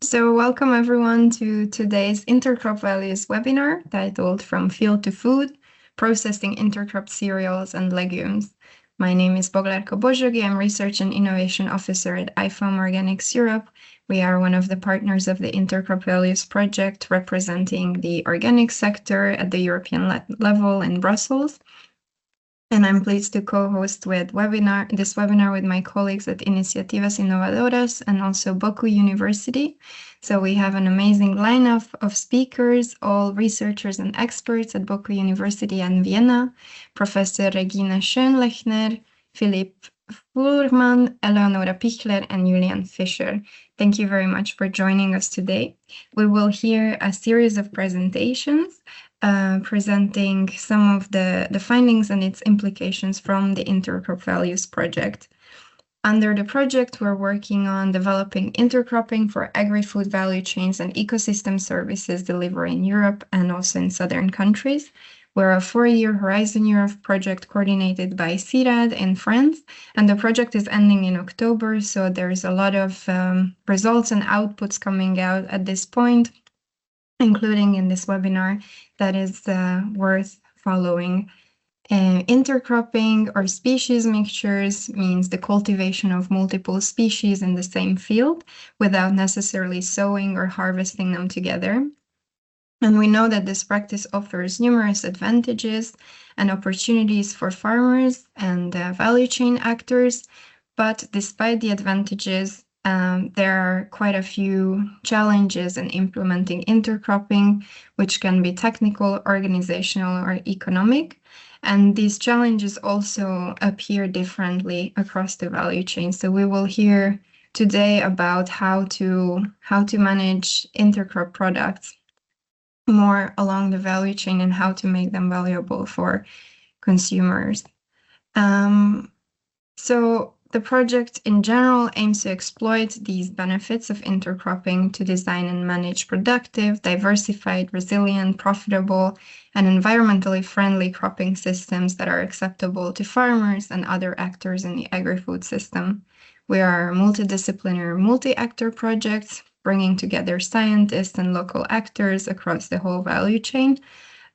So welcome everyone to today's IntercropVALUES webinar titled From Field to Food, Processing Intercrop Cereals and Legumes. My name is Boglarko Bozsogi. I'm Research and Innovation Officer at IFOAM Organics Europe. We are one of the partners of the IntercropVALUES project representing the organic sector at the European level in Brussels. And I'm pleased to co-host this webinar with my colleagues at Iniciativas Innovadoras and also Boku University. So we have an amazing lineup of speakers, all researchers and experts at Boku University and Vienna, Professor Regine Schönlechner, Philipp Fuhrmann, Eleonora Pichler, and Julian Fischer. Thank you very much for joining us today. We will hear a series of presentations presenting some of the findings and its implications from the IntercropVALUES project. Under the project, we're working on developing intercropping for agri-food value chains and ecosystem services delivery in Europe and also in southern countries. We're a 4-year Horizon Europe project coordinated by CIRAD in France, and the project is ending in October, so there's a lot of results and outputs coming out at this point, including in this webinar, that is worth following. Intercropping or species mixtures means the cultivation of multiple species in the same field without necessarily sowing or harvesting them together. And we know that this practice offers numerous advantages and opportunities for farmers and value chain actors. But despite the advantages, there are quite a few challenges in implementing intercropping, which can be technical, organizational, or economic. And these challenges also appear differently across the value chain. So we will hear today about how to manage intercrop products more along the value chain and how to make them valuable for consumers. So the project in general aims to exploit these benefits of intercropping to design and manage productive, diversified, resilient, profitable, and environmentally friendly cropping systems that are acceptable to farmers and other actors in the agri-food system. We are a multidisciplinary, multi-actor project, bringing together scientists and local actors across the whole value chain,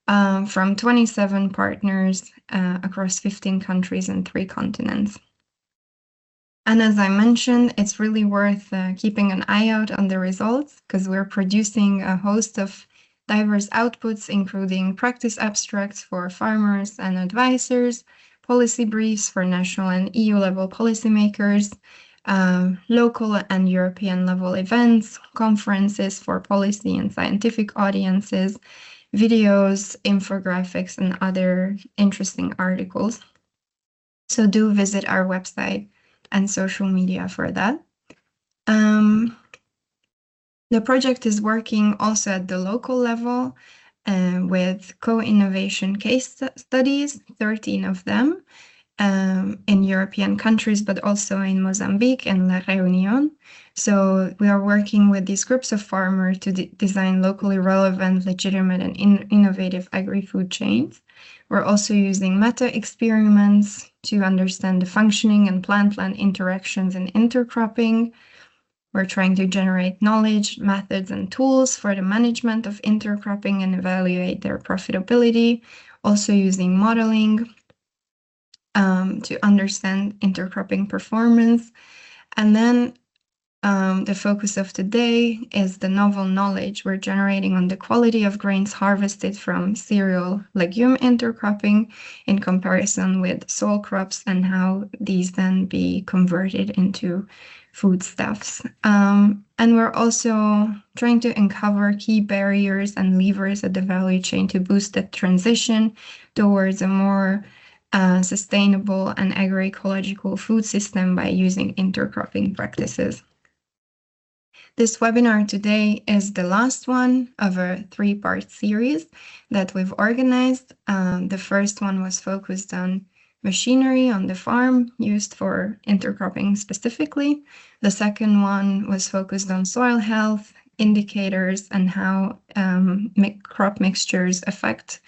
from 27 partners across 15 countries and 3 continents. And as I mentioned, it's really worth keeping an eye out on the results, because we're producing a host of diverse outputs, including practice abstracts for farmers and advisors, policy briefs for national and EU level policymakers, local and European level events, conferences for policy and scientific audiences, videos, infographics, and other interesting articles. So do visit our website and social media for that. The project is working also at the local level with co-innovation case studies, 13 of them, in European countries, but also in Mozambique and La Réunion. So we are working with these groups of farmers to design locally relevant, legitimate, and innovative agri-food chains. We're also using meta-experiments to understand the functioning and plant-plant interactions in intercropping. We're trying to generate knowledge, methods, and tools for the management of intercropping and evaluate their profitability, also using modeling to understand intercropping performance. And then the focus of today is the novel knowledge we're generating on the quality of grains harvested from cereal legume intercropping in comparison with soil crops, and how these then be converted into foodstuffs. And we're also trying to uncover key barriers and levers at the value chain to boost the transition towards a more sustainable and agroecological food system by using intercropping practices. This webinar today is the last one of a 3-part series that we've organized. The first one was focused on machinery on the farm used for intercropping specifically. The second one was focused on soil health indicators and how crop mixtures affect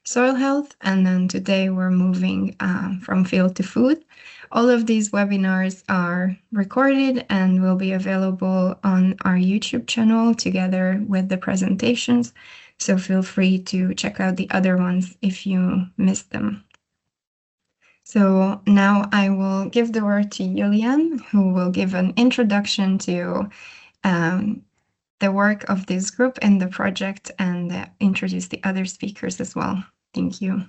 soil health, and then today we're moving from field to food. All of these webinars are recorded and will be available on our YouTube channel together with the presentations. So feel free to check out the other ones if you missed them. So now I will give the word to Julian, who will give an introduction to the work of this group and the project, and introduce the other speakers as well. Thank you.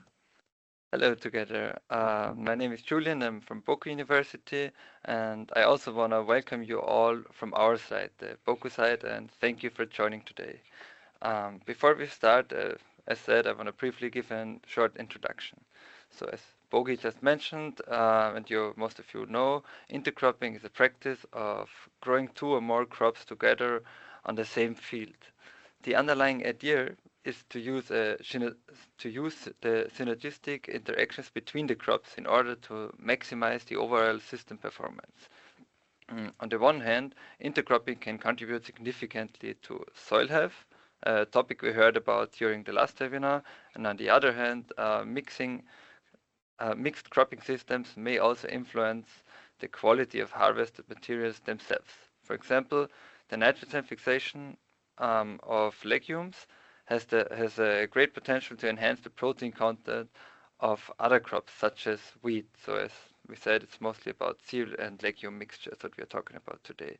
Hello together. My name is Julian. I'm from Boku University, and I also want to welcome you all from our side, the Boku side, and thank you for joining today. Before we start, as said, I want to briefly give a short introduction. So as Bogi just mentioned, and most of you know, intercropping is a practice of growing 2 or more crops together on the same field. The underlying idea is to use the synergistic interactions between the crops in order to maximize the overall system performance. On the one hand, intercropping can contribute significantly to soil health, a topic we heard about during the last webinar, and on the other hand, mixed cropping systems may also influence the quality of harvested materials themselves. For example, the nitrogen fixation of legumes has a great potential to enhance the protein content of other crops, such as wheat. So as we said, it's mostly about cereal and legume mixtures that we are talking about today.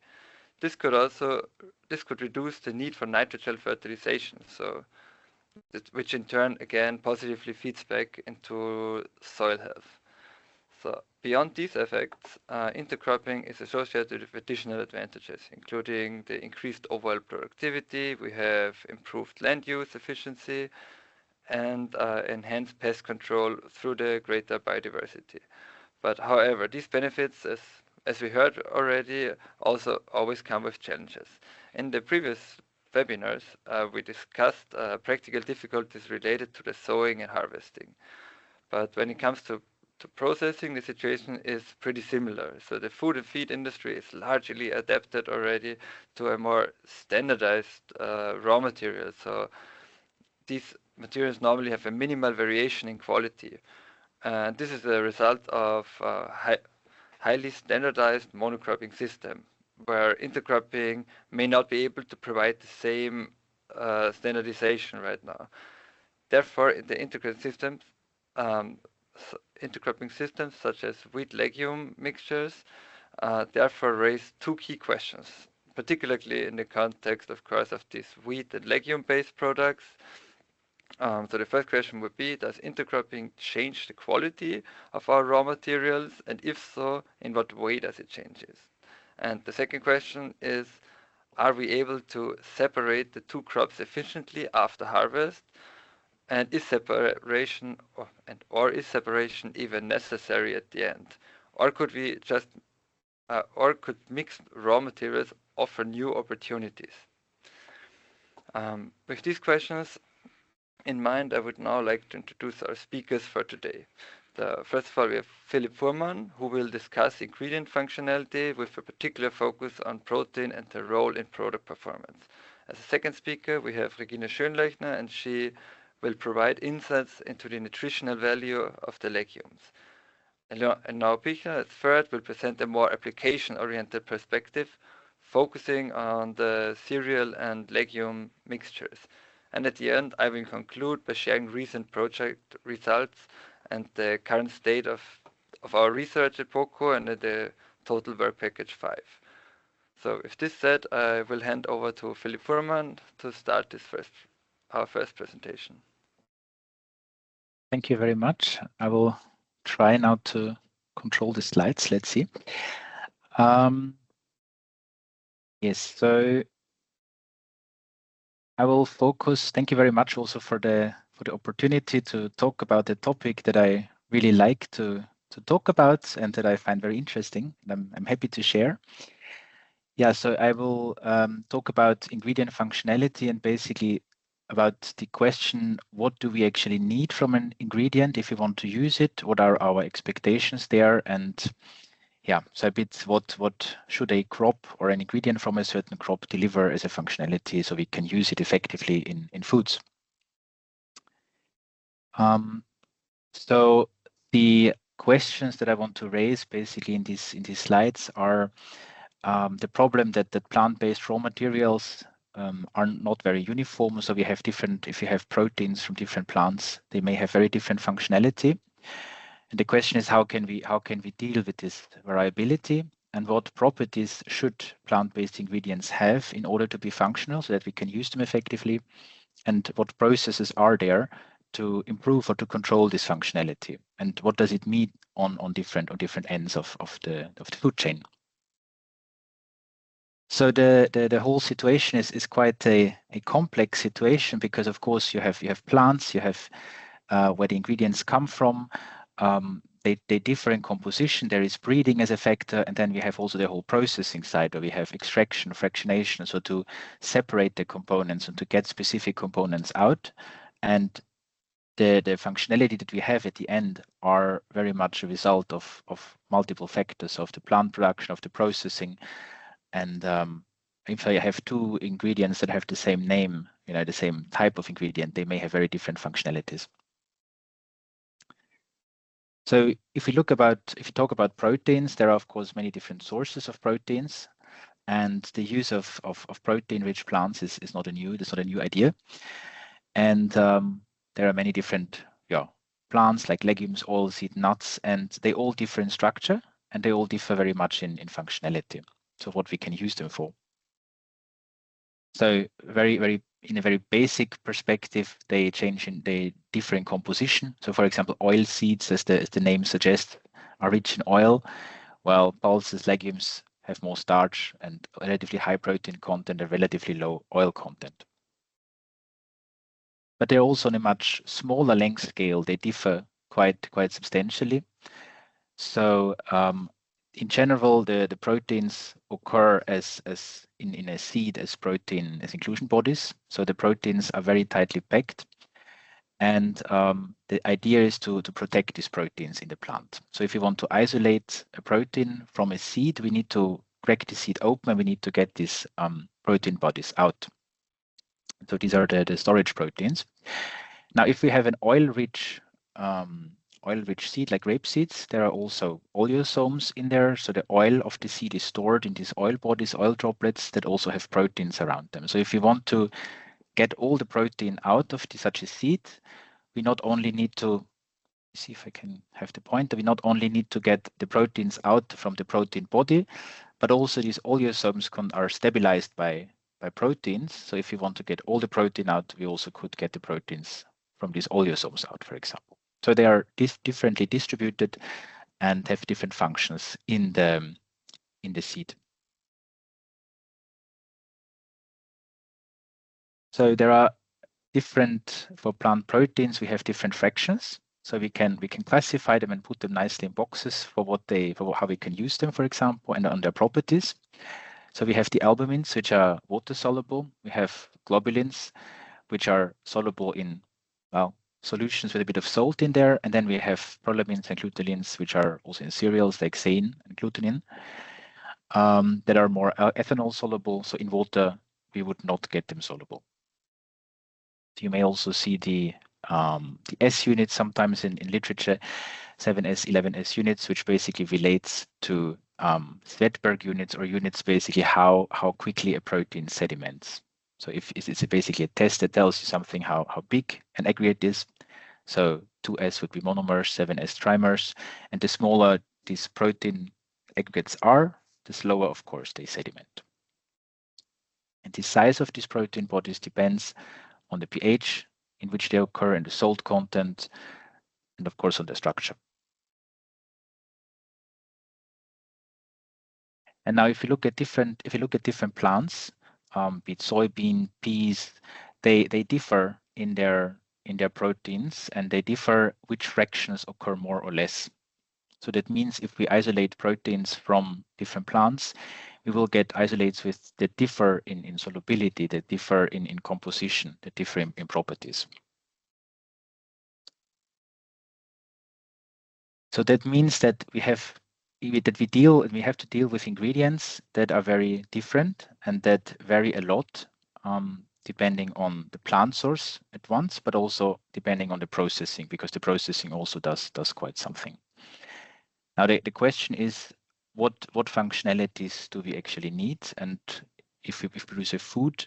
This could reduce the need for nitrogen fertilization, which in turn again positively feeds back into soil health. So beyond these effects, intercropping is associated with additional advantages, including the increased overall productivity. We have improved land use efficiency and enhanced pest control through the greater biodiversity. But however, these benefits, as we heard already, also always come with challenges. In the previous webinars, we discussed practical difficulties related to the sowing and harvesting. But when it comes to processing, the situation is pretty similar. So the food and feed industry is largely adapted already to a more standardized raw material. So these materials normally have a minimal variation in quality. And this is a result of highly standardized monocropping system, where intercropping may not be able to provide the same standardization right now. Therefore, in the intercropping systems such as wheat-legume mixtures, therefore raise 2 key questions, particularly in the context, of course, of these wheat and legume-based products. So the first question would be, does intercropping change the quality of our raw materials? And if so, in what way does it change it? And the second question is, are we able to separate the 2 crops efficiently after harvest? And is separation or is separation even necessary at the end? Or could mixed raw materials offer new opportunities? With these questions in mind, I would now like to introduce our speakers for today. First of all, we have Philipp Fuhrmann, who will discuss ingredient functionality with a particular focus on protein and their role in product performance. As a second speaker, we have Regine Schönlechner, and she will provide insights into the nutritional value of the legumes. And now Pichler, as third, will present a more application-oriented perspective, focusing on the cereal and legume mixtures. And at the end, I will conclude by sharing recent project results and the current state of our research at Boku and the total work package 5. So with this said, I will hand over to Philipp Fuhrmann to start our first presentation. Thank you very much. I will try now to control the slides. Let's see. Yes, so I will focus. Thank you very much also for the opportunity to talk about a topic that I really like to talk about and that I find very interesting. I'm happy to share. Yeah, so I will talk about ingredient functionality and basically about the question, what do we actually need from an ingredient if we want to use it? What are our expectations there? And yeah, so a bit what should a crop or an ingredient from a certain crop deliver as a functionality so we can use it effectively in foods. So the questions that I want to raise basically in these slides are the problem that plant-based raw materials are not very uniform. So we have different, if you have proteins from different plants, they may have very different functionality. And the question is, how can we deal with this variability, and what properties should plant-based ingredients have in order to be functional so that we can use them effectively, and what processes are there to improve or to control this functionality, and what does it mean on different ends of the food chain. So the whole situation is quite a complex situation, because of course you have plants, you have where the ingredients come from. They differ in composition. There is breeding as a factor, and then we have also the whole processing side where we have extraction, fractionation, so to separate the components and to get specific components out. And the functionality that we have at the end are very much a result of multiple factors, of the plant production, of the processing. And if I have two ingredients that have the same name, the same type of ingredient, they may have very different functionalities. So if you talk about proteins, there are of course many different sources of proteins, and the use of protein-rich plants is not a new idea. And there are many different plants like legumes, oilseed, nuts, and they all differ in structure, and they all differ very much in functionality. So what we can use them for. So in a very basic perspective, they differ in composition. So for example, oil seeds, as the name suggests, are rich in oil, while pulses, legumes have more starch and relatively high protein content and relatively low oil content. But they're also on a much smaller length scale. They differ quite substantially. So in general, the proteins occur as in a seed as protein as inclusion bodies. So the proteins are very tightly packed, and the idea is to protect these proteins in the plant. So if you want to isolate a protein from a seed, we need to crack the seed open, and we need to get these protein bodies out. So these are the storage proteins. Now, if we have an oil-rich seed like rape seeds, there are also oleosomes in there. So the oil of the seed is stored in these oil bodies, oil droplets that also have proteins around them. So if you want to get all the protein out of such a seed, we not only need to see if I can have the pointer. We not only need to get the proteins out from the protein body, but also these oleosomes are stabilized by proteins. So if you want to get all the protein out, we also could get the proteins from these oleosomes out, for example. So they are differently distributed and have different functions in the seed. So there are different, for plant proteins, we have different fractions. So we can classify them and put them nicely in boxes for how we can use them, for example, and on their properties. So we have the albumins, which are water soluble. We have globulins, which are soluble in solutions with a bit of salt in there. And then we have prolamins and glutenins, which are also in cereals like zein and glutenin, that are more ethanol soluble. So in water, we would not get them soluble. You may also see the S units sometimes in literature, 7S, 11S units, which basically relates to Svedberg units, or units basically how quickly a protein sediments. So if it's basically a test that tells you something how big an aggregate is. So 2S would be monomers, 7S trimers, and the smaller these protein aggregates are, the slower, of course, they sediment. And the size of these protein bodies depends on the pH in which they occur, and the salt content, and of course on the structure. And now, if you look at different plants, be it soybean, peas, they differ in their proteins, and they differ which fractions occur more or less. So that means if we isolate proteins from different plants, we will get isolates that differ in solubility, that differ in composition, that differ in properties. So that means that we have to deal with ingredients that are very different and that vary a lot depending on the plant source at once, but also depending on the processing, because the processing also does quite something. Now the question is, what functionalities do we actually need? And if we produce a food,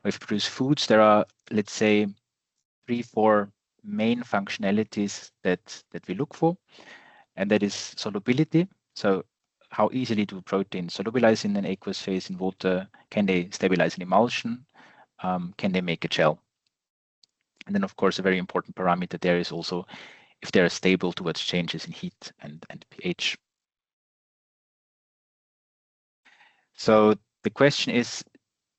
or if we produce foods, there are, let's say, 3-4 main functionalities that we look for, and that is solubility. So how easily do proteins solubilize in an aqueous phase in water? Can they stabilize an emulsion? Can they make a gel? And then, of course, a very important parameter there is also if they are stable towards changes in heat and pH. So the question is,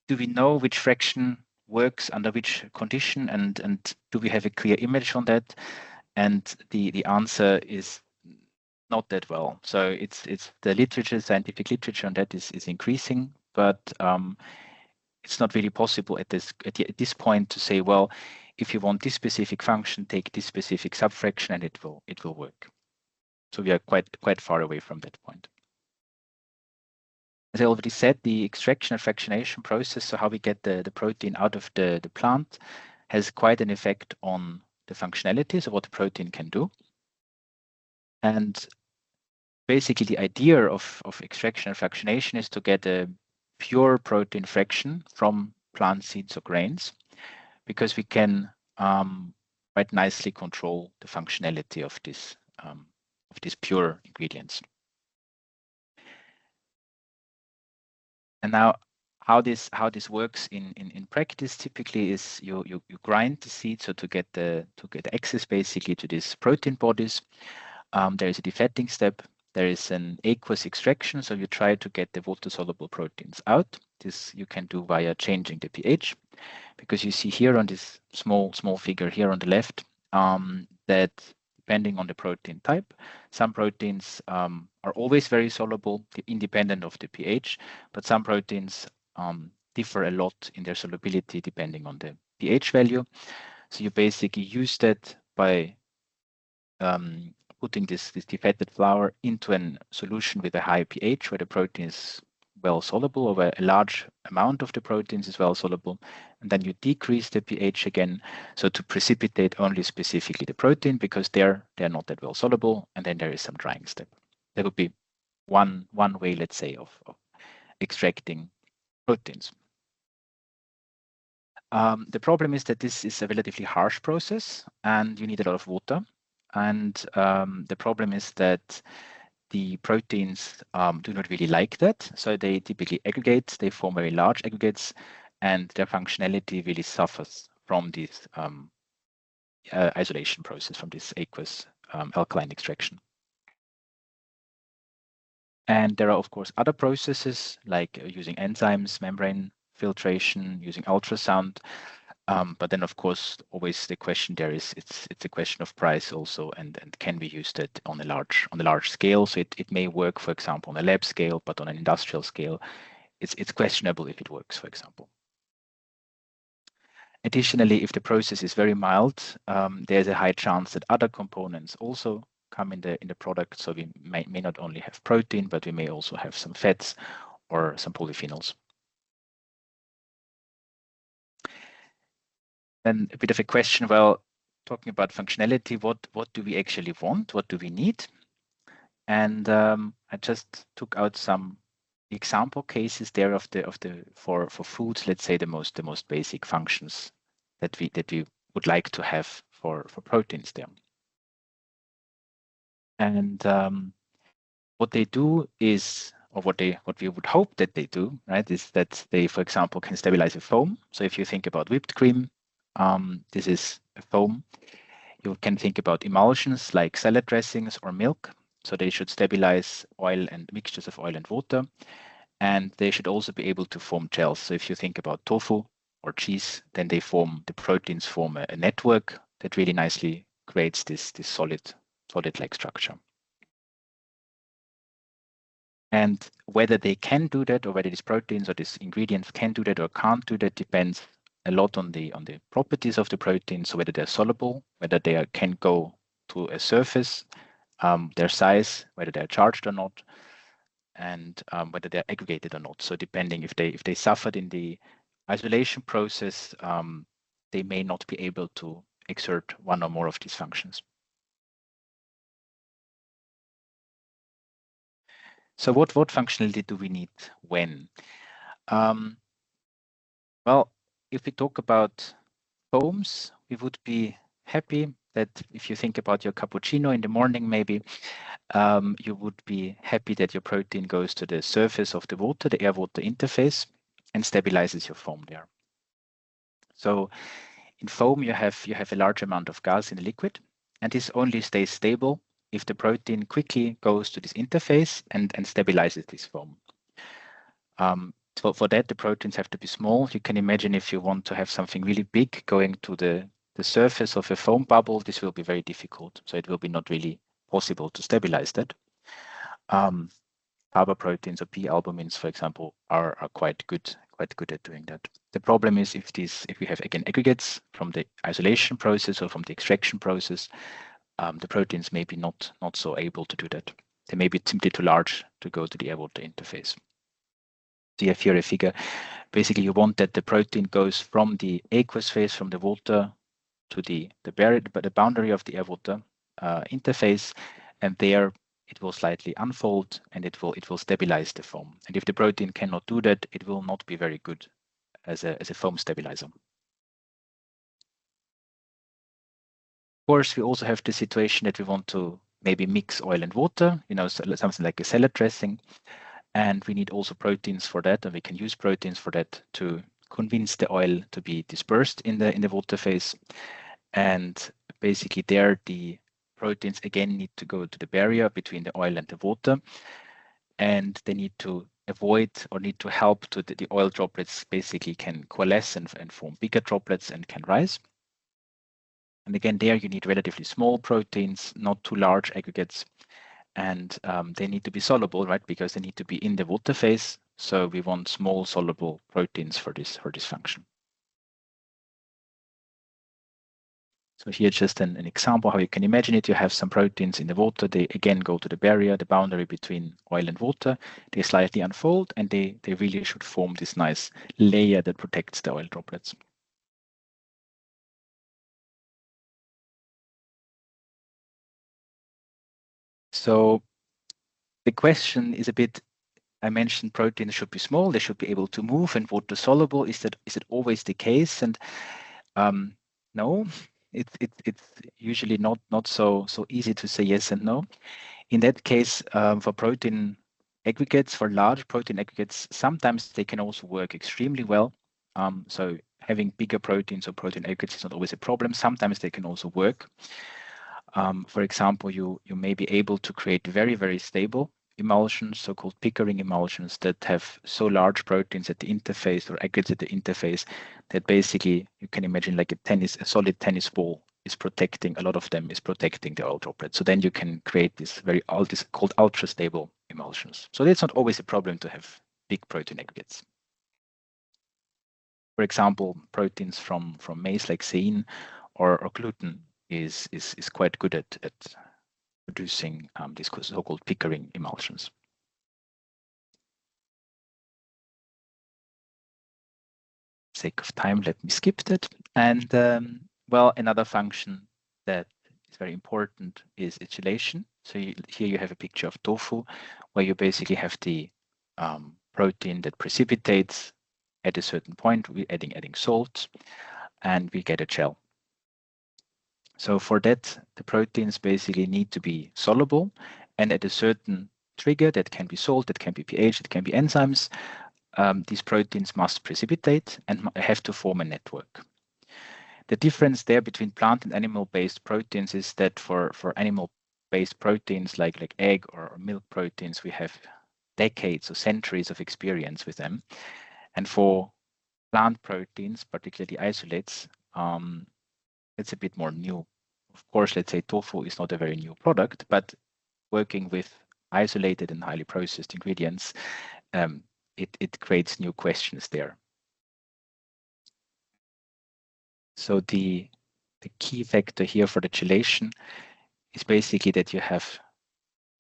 do we know which fraction works under which condition, and do we have a clear image on that? And the answer is not that well. So it's the literature, scientific literature on that is increasing, but it's not really possible at this point to say, well, if you want this specific function, take this specific subfraction, and it will work. So we are quite far away from that point. As I already said, the extraction and fractionation process, so how we get the protein out of the plant, has quite an effect on the functionalities of what the protein can do. And basically the idea of extraction and fractionation is to get a pure protein fraction from plant seeds or grains, because we can quite nicely control the functionality of these pure ingredients. And now how this works in practice typically is you grind the seed, so to get access basically to these protein bodies. There is a defatting step. There is an aqueous extraction, so you try to get the water-soluble proteins out. This you can do via changing the pH, because you see here on this small figure here on the left that depending on the protein type, some proteins are always very soluble, independent of the pH, but some proteins differ a lot in their solubility depending on the pH value. So you basically use that by putting this defatted flour into a solution with a high pH where the protein is well soluble, or where a large amount of the proteins is well soluble, and then you decrease the pH again, so to precipitate only specifically the protein, because they're not that well soluble, and then there is some drying step. That would be one way, let's say, of extracting proteins. The problem is that this is a relatively harsh process, and you need a lot of water. And the problem is that the proteins do not really like that. So they typically aggregate, they form very large aggregates, and their functionality really suffers from this isolation process, from this aqueous alkaline extraction. And there are, of course, other processes like using enzymes, membrane filtration, using ultrasound. But then, of course, always the question there is, it's a question of price also, and can we use that on a large scale? So it may work, for example, on a lab scale, but on an industrial scale, it's questionable if it works, for example. Additionally, if the process is very mild, there's a high chance that other components also come in the product. So we may not only have protein, but we may also have some fats or some polyphenols. Then a bit of a question, well, talking about functionality, what do we actually want? What do we need? And I just took out some example cases there for foods, let's say the most basic functions that we would like to have for proteins there. And what they do is, or what we would hope that they do, right, is that they, for example, can stabilize a foam. So if you think about whipped cream, this is a foam. You can think about emulsions like salad dressings or milk. So they should stabilize oil and mixtures of oil and water. And they should also be able to form gels. So if you think about tofu or cheese, then the proteins form a network that really nicely creates this solid-like structure. And whether they can do that, or whether these proteins or these ingredients can do that or can't do that, depends a lot on the properties of the protein. So whether they're soluble, whether they can go to a surface, their size, whether they're charged or not, and whether they're aggregated or not. So depending if they suffered in the isolation process, they may not be able to exert one or more of these functions. So what functionality do we need when? Well, if we talk about foams, we would be happy that if you think about your cappuccino in the morning, maybe you would be happy that your protein goes to the surface of the water, the air-water interface, and stabilizes your foam there. So in foam, you have a large amount of gas in the liquid, and this only stays stable if the protein quickly goes to this interface and stabilizes this foam. For that, the proteins have to be small. You can imagine if you want to have something really big going to the surface of a foam bubble, this will be very difficult. So it will be not really possible to stabilize that. Carbon proteins or P-albumins, for example, are quite good at doing that. The problem is if we have again aggregates from the isolation process or from the extraction process, the proteins may be not so able to do that. They may be simply too large to go to the air-water interface. So you have here a figure. Basically, you want that the protein goes from the aqueous phase, from the water, to the boundary of the air-water interface, and there it will slightly unfold and it will stabilize the foam. And if the protein cannot do that, it will not be very good as a foam stabilizer. Of course, we also have the situation that we want to maybe mix oil and water, something like a salad dressing. And we need also proteins for that, and we can use proteins for that to convince the oil to be dispersed in the water phase. And basically there, the proteins again need to go to the barrier between the oil and the water, and they need to avoid or need to help to the oil droplets basically can coalesce and form bigger droplets and can rise. And again, there you need relatively small proteins, not too large aggregates. And they need to be soluble, right? Because they need to be in the water phase. So we want small soluble proteins for this function. So here just an example how you can imagine it. You have some proteins in the water. They again go to the barrier, the boundary between oil and water. They slightly unfold and they really should form this nice layer that protects the oil droplets. So the question is a bit, I mentioned proteins should be small, they should be able to move and water soluble. Is it always the case? And no, it's usually not so easy to say yes and no. In that case, for protein aggregates, for large protein aggregates, sometimes they can also work extremely well. So having bigger proteins or protein aggregates is not always a problem. Sometimes they can also work. For example, you may be able to create very, very stable emulsions, so-called Pickering emulsions, that have so large proteins at the interface or aggregates at the interface that basically you can imagine like a solid tennis ball is protecting, a lot of them is protecting the oil droplets. So then you can create this called ultra-stable emulsions. So it's not always a problem to have big protein aggregates. For example, proteins from maize like zein or gluten is quite good at producing these so-called Pickering emulsions. Sake of time, let me skip that. And well, another function that is very important is acylation. So here you have a picture of tofu, where you basically have the protein that precipitates at a certain point. We're adding salts, and we get a gel. So for that, the proteins basically need to be soluble, and at a certain trigger, that can be salt, that can be pH, it can be enzymes, these proteins must precipitate and have to form a network. The difference there between plant and animal-based proteins is that for animal-based proteins like egg or milk proteins, we have decades or centuries of experience with them. And for plant proteins, particularly isolates, it's a bit more new. Of course, let's say tofu is not a very new product, but working with isolated and highly processed ingredients, it creates new questions there. So the key factor here for the chelation is basically that you have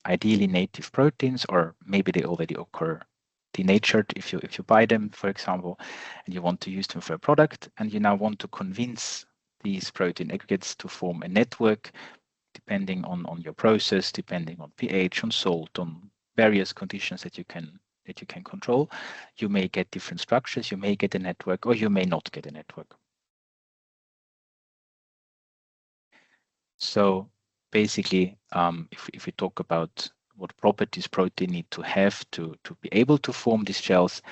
ideally native proteins, or maybe they already occur denatured if you buy them, for example, and you want to use them for a product, and you now want to convince these protein aggregates to form a network depending on your process, depending on pH, on salt, on various conditions that you can control. You may get different structures, you may get a network, or you may not get a network. So basically, if we talk about what properties protein need to have to be able to form these gels,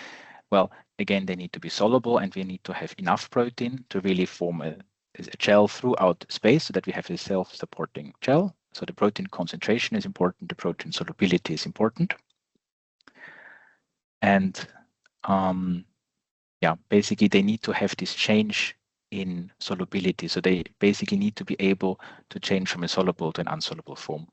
well, again, they need to be soluble, and we need to have enough protein to really form a gel throughout space so that we have a self-supporting gel. So the protein concentration is important, the protein solubility is important. And yeah, basically they need to have this change in solubility. So they basically need to be able to change from a soluble to an insoluble form.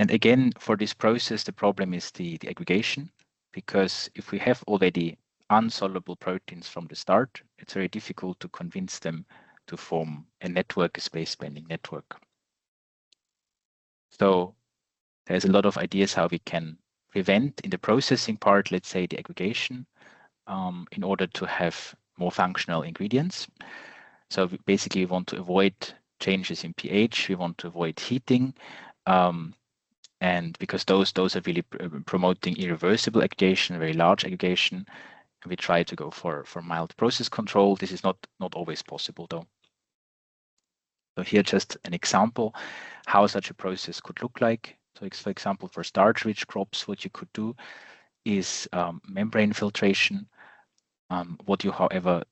And again, for this process, the problem is the aggregation, because if we have already insoluble proteins from the start, it's very difficult to convince them to form a network, a space-bending network. So there's a lot of ideas how we can prevent in the processing part, let's say, the aggregation in order to have more functional ingredients. So we basically want to avoid changes in pH, we want to avoid heating, and because those are really promoting irreversible aggregation, very large aggregation, we try to go for mild process control. This is not always possible though. So here just an example how such a process could look like. So for example, for starch-rich crops, what you could do is membrane filtration. What you, however,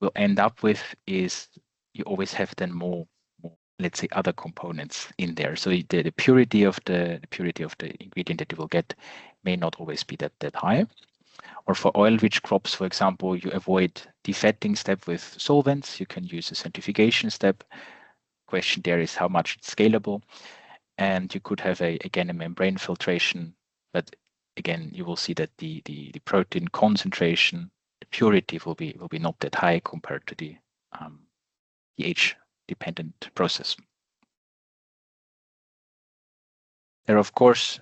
will end up with is you always have then more let's say other components in there. So the purity of the ingredient that you will get may not always be that high. Or for oil-rich crops, for example, you avoid defatting step with solvents. You can use a centrifugation step. Question there is how much it's scalable. And you could have again a membrane filtration, but again you will see that the protein concentration, the purity will be not that high compared to the pH dependent process. There are, of course,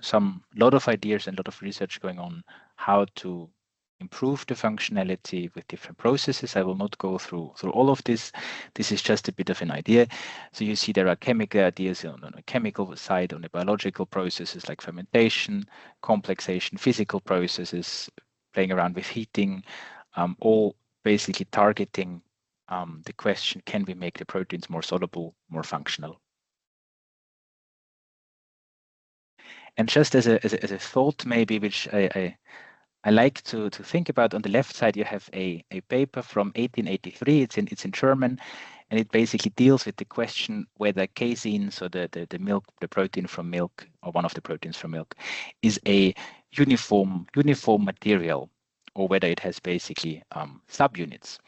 lot of ideas and a lot of research going on how to improve the functionality with different processes. I will not go through all of this. This is just a bit of an idea. So you see there are chemical ideas on a chemical side, on the biological processes like fermentation, complexation, physical processes, playing around with heating, all basically targeting the question, can we make the proteins more soluble, more functional? And just as a thought, maybe, which I like to think about, on the left side, you have a paper from 1883. It's in German, and it basically deals with the question whether casein, so the milk, the protein from milk, or one of the proteins from milk, is a uniform material, or whether it has basically subunits.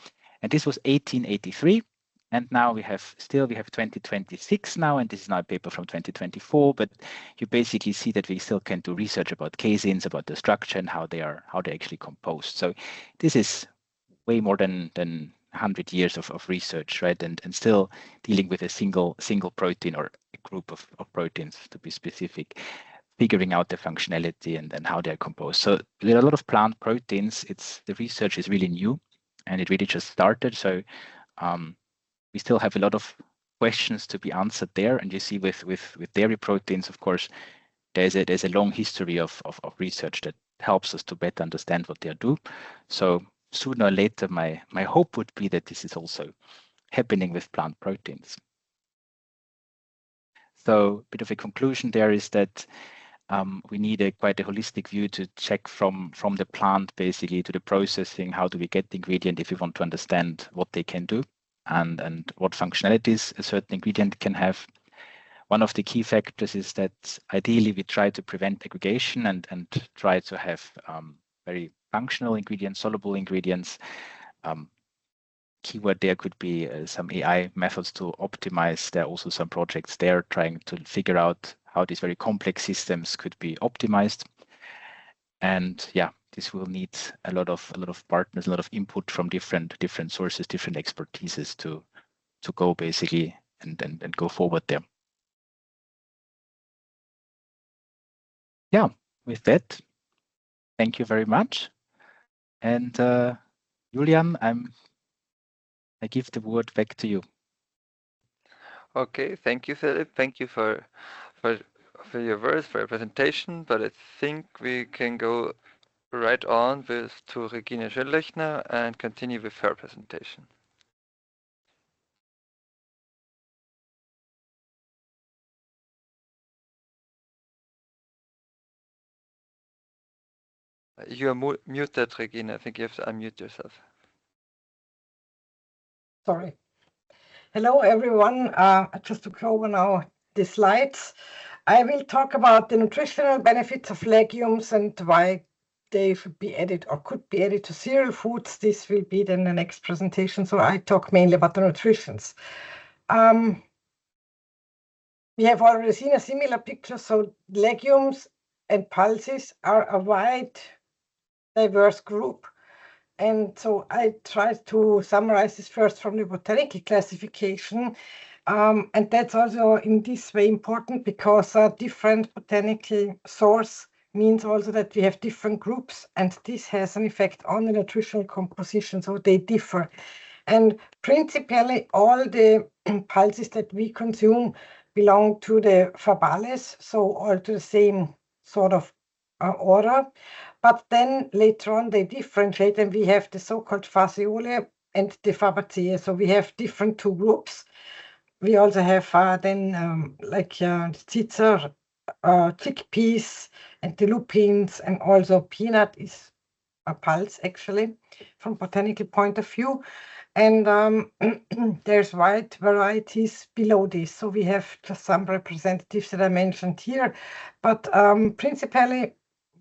And this was 1883. And now we have 2026 now, and this is now a paper from 2024. But you basically see that we still can do research about caseins, about the structure and how they're actually composed. So this is way more than 100 years of research, right? And still dealing with a single protein or a group of proteins, to be specific, figuring out the functionality and how they're composed. So there are a lot of plant proteins. The research is really new, and it really just started. So we still have a lot of questions to be answered there. And you see with dairy proteins, of course, there's a long history of research that helps us to better understand what they do. So sooner or later, my hope would be that this is also happening with plant proteins. So a bit of a conclusion there is that we need quite a holistic view to check from the plant basically to the processing. How do we get the ingredient if we want to understand what they can do and what functionalities a certain ingredient can have. One of the key factors is that ideally we try to prevent aggregation and try to have very functional ingredients, soluble ingredients. Keyword there could be some AI methods to optimize. There are also some projects there trying to figure out how these very complex systems could be optimized. And yeah, this will need a lot of partners, a lot of input from different sources, different expertises to go basically and go forward there. Yeah, with that, thank you very much. And Julian, I give the word back to you. Okay, thank you, Philip. Thank you for your words, for your presentation. But I think we can go right on to Regine Schönlechner and continue with her presentation. You are muted, Regine. I think you have to unmute yourself. Sorry. Hello, everyone. I just took over now the slides. I will talk about the nutritional benefits of legumes and why they should be added or could be added to cereal foods. This will be then the next presentation. So I talk mainly about the nutritions. We have already seen a similar picture. So legumes and pulses are a wide, diverse group. And so I tried to summarize this first from the botanical classification. And that's also in this way important because a different botanical source means also that we have different groups, and this has an effect on the nutritional composition, so they differ. And principally, all the pulses that we consume belong to the fabales, so all to the same sort of order. But then later on, they differentiate, and we have the so-called Phaseole and the Fabaceae. So we have different two groups. We also have then like Caesar, chickpeas, and the lupins, and also peanut is a pulse actually from botanical point of view. And there's wide varieties below this. So we have just some representatives that I mentioned here, but principally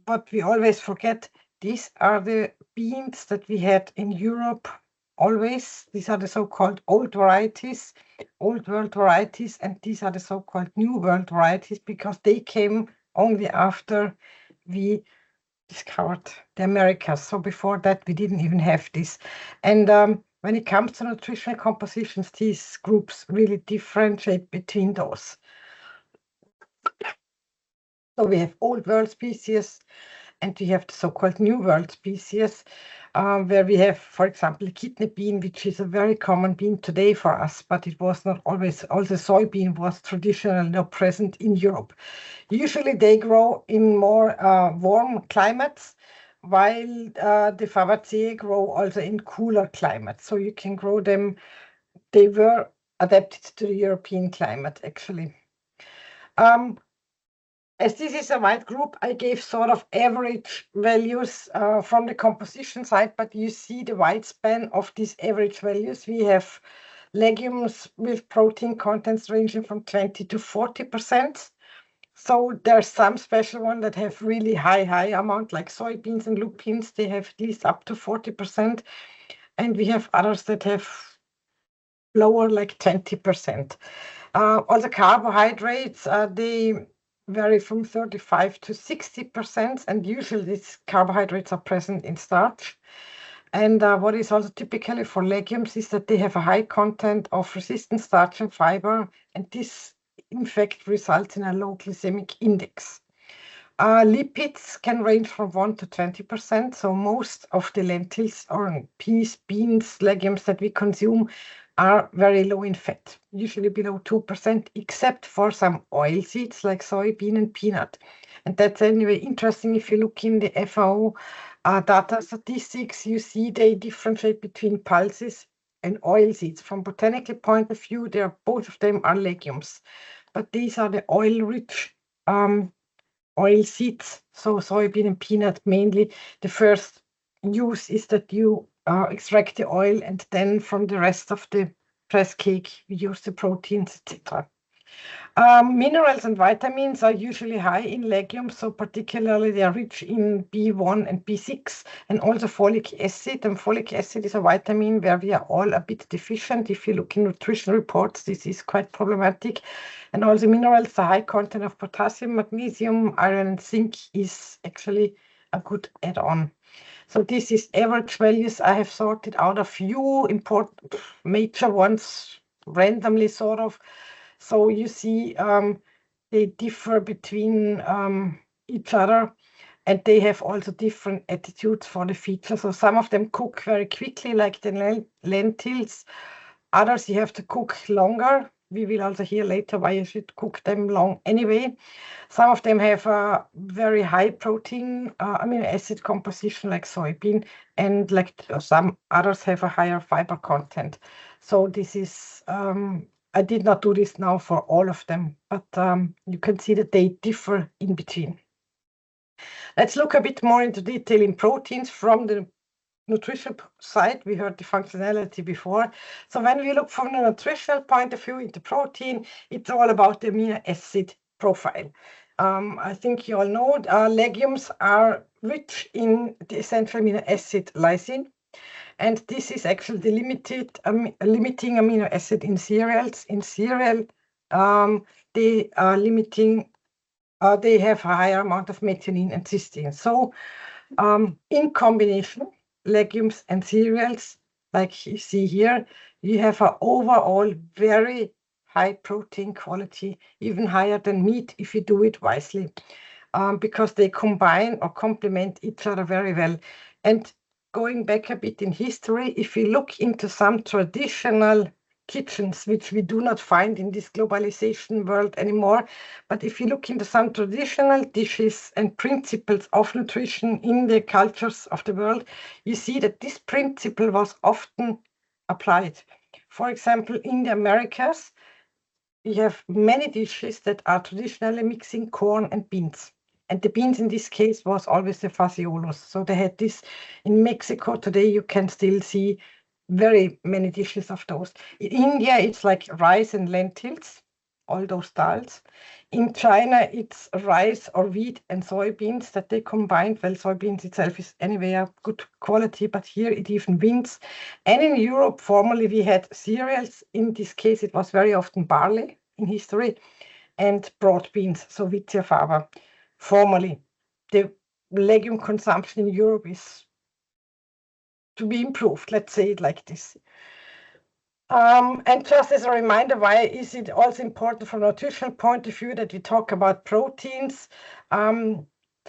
what we always forget, these are the beans that we had in Europe always. These are the so-called old varieties, old world varieties, and these are the so-called new world varieties because they came only after we discovered the Americas. So before that, we didn't even have this. And when it comes to nutritional compositions, these groups really differentiate between those. So we have old world species, and we have the so-called new world species, where we have, for example, kidney bean, which is a very common bean today for us, but it was not always. Also, soybean was traditionally not present in Europe. Usually, they grow in more warm climates, while the Fabaceae grow also in cooler climates. So you can grow them. They were adapted to the European climate, actually. As this is a wide group, I gave sort of average values from the composition side, but you see the wide span of these average values. We have legumes with protein contents ranging from 20 to 40%. So there's some special ones that have really high amount, like soybeans and lupins. They have at least up to 40%. And we have others that have lower, like 20%. Also carbohydrates, they vary from 35 to 60%, and usually these carbohydrates are present in starch. And what is also typically for legumes is that they have a high content of resistant starch and fiber, and this in fact results in a low glycemic index. Lipids can range from 1 to 20%, so most of the lentils or peas, beans, legumes that we consume are very low in fat, usually below 2%, except for some oil seeds like soybean and peanut. And that's anyway interesting. If you look in the FAO data statistics, you see they differentiate between pulses and oil seeds. From botanical point of view, both of them are legumes, but these are the oil-rich oil seeds, so soybean and peanut mainly. The first use is that you extract the oil, and then from the rest of the press cake, we use the proteins, etc. Minerals and vitamins are usually high in legumes, so particularly they are rich in B1 and B6, and also folic acid. And folic acid is a vitamin where we are all a bit deficient. If you look in nutrition reports, this is quite problematic. And also minerals, the high content of potassium, magnesium, iron, and zinc is actually a good add-on. So this is average values. I have sorted out a few important major ones randomly, sort of. So you see they differ between each other, and they have also different attitudes for the features. So some of them cook very quickly, like the lentils. Others you have to cook longer. We will also hear later why you should cook them long anyway. Some of them have a very high protein amino acid composition, like soybean, and like some others have a higher fiber content. So this is, I did not do this now for all of them, but you can see that they differ in between. Let's look a bit more into detail in proteins from the nutrition side. We heard the functionality before. So when we look from the nutritional point of view into protein, it's all about the amino acid profile. I think you all know legumes are rich in the essential amino acid lysine, and this is actually the limiting amino acid in cereals. In cereal, they are limiting. They have a higher amount of methionine and cysteine. So in combination, legumes and cereals, like you see here, you have an overall very high protein quality, even higher than meat if you do it wisely, because they combine or complement each other very well. And going back a bit in history, if we look into some traditional kitchens, which we do not find in this globalization world anymore, but if you look into some traditional dishes and principles of nutrition in the cultures of the world, you see that this principle was often applied. For example, in the Americas, we have many dishes that are traditionally mixing corn and beans. And the beans in this case was always the fasciolos. So they had this in Mexico. Today you can still see very many dishes of those. In India, it's like rice and lentils, all those dals. In China, it's rice or wheat and soybeans that they combined. Well, soybeans itself is anyway a good quality, but here it even wins. And in Europe, formerly we had cereals. In this case, it was very often barley in history and broad beans, so vitia fava. Formerly, the legume consumption in Europe is to be improved, let's say it like this. And just as a reminder, why is it also important from a nutritional point of view that we talk about proteins?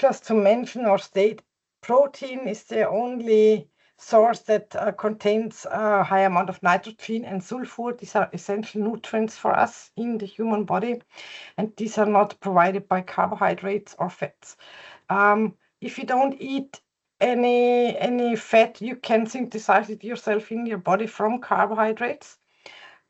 Just to mention or state, protein is the only source that contains a high amount of nitrogen and sulfur. These are essential nutrients for us in the human body, and these are not provided by carbohydrates or fats. If you don't eat any fat, you can synthesize it yourself in your body from carbohydrates.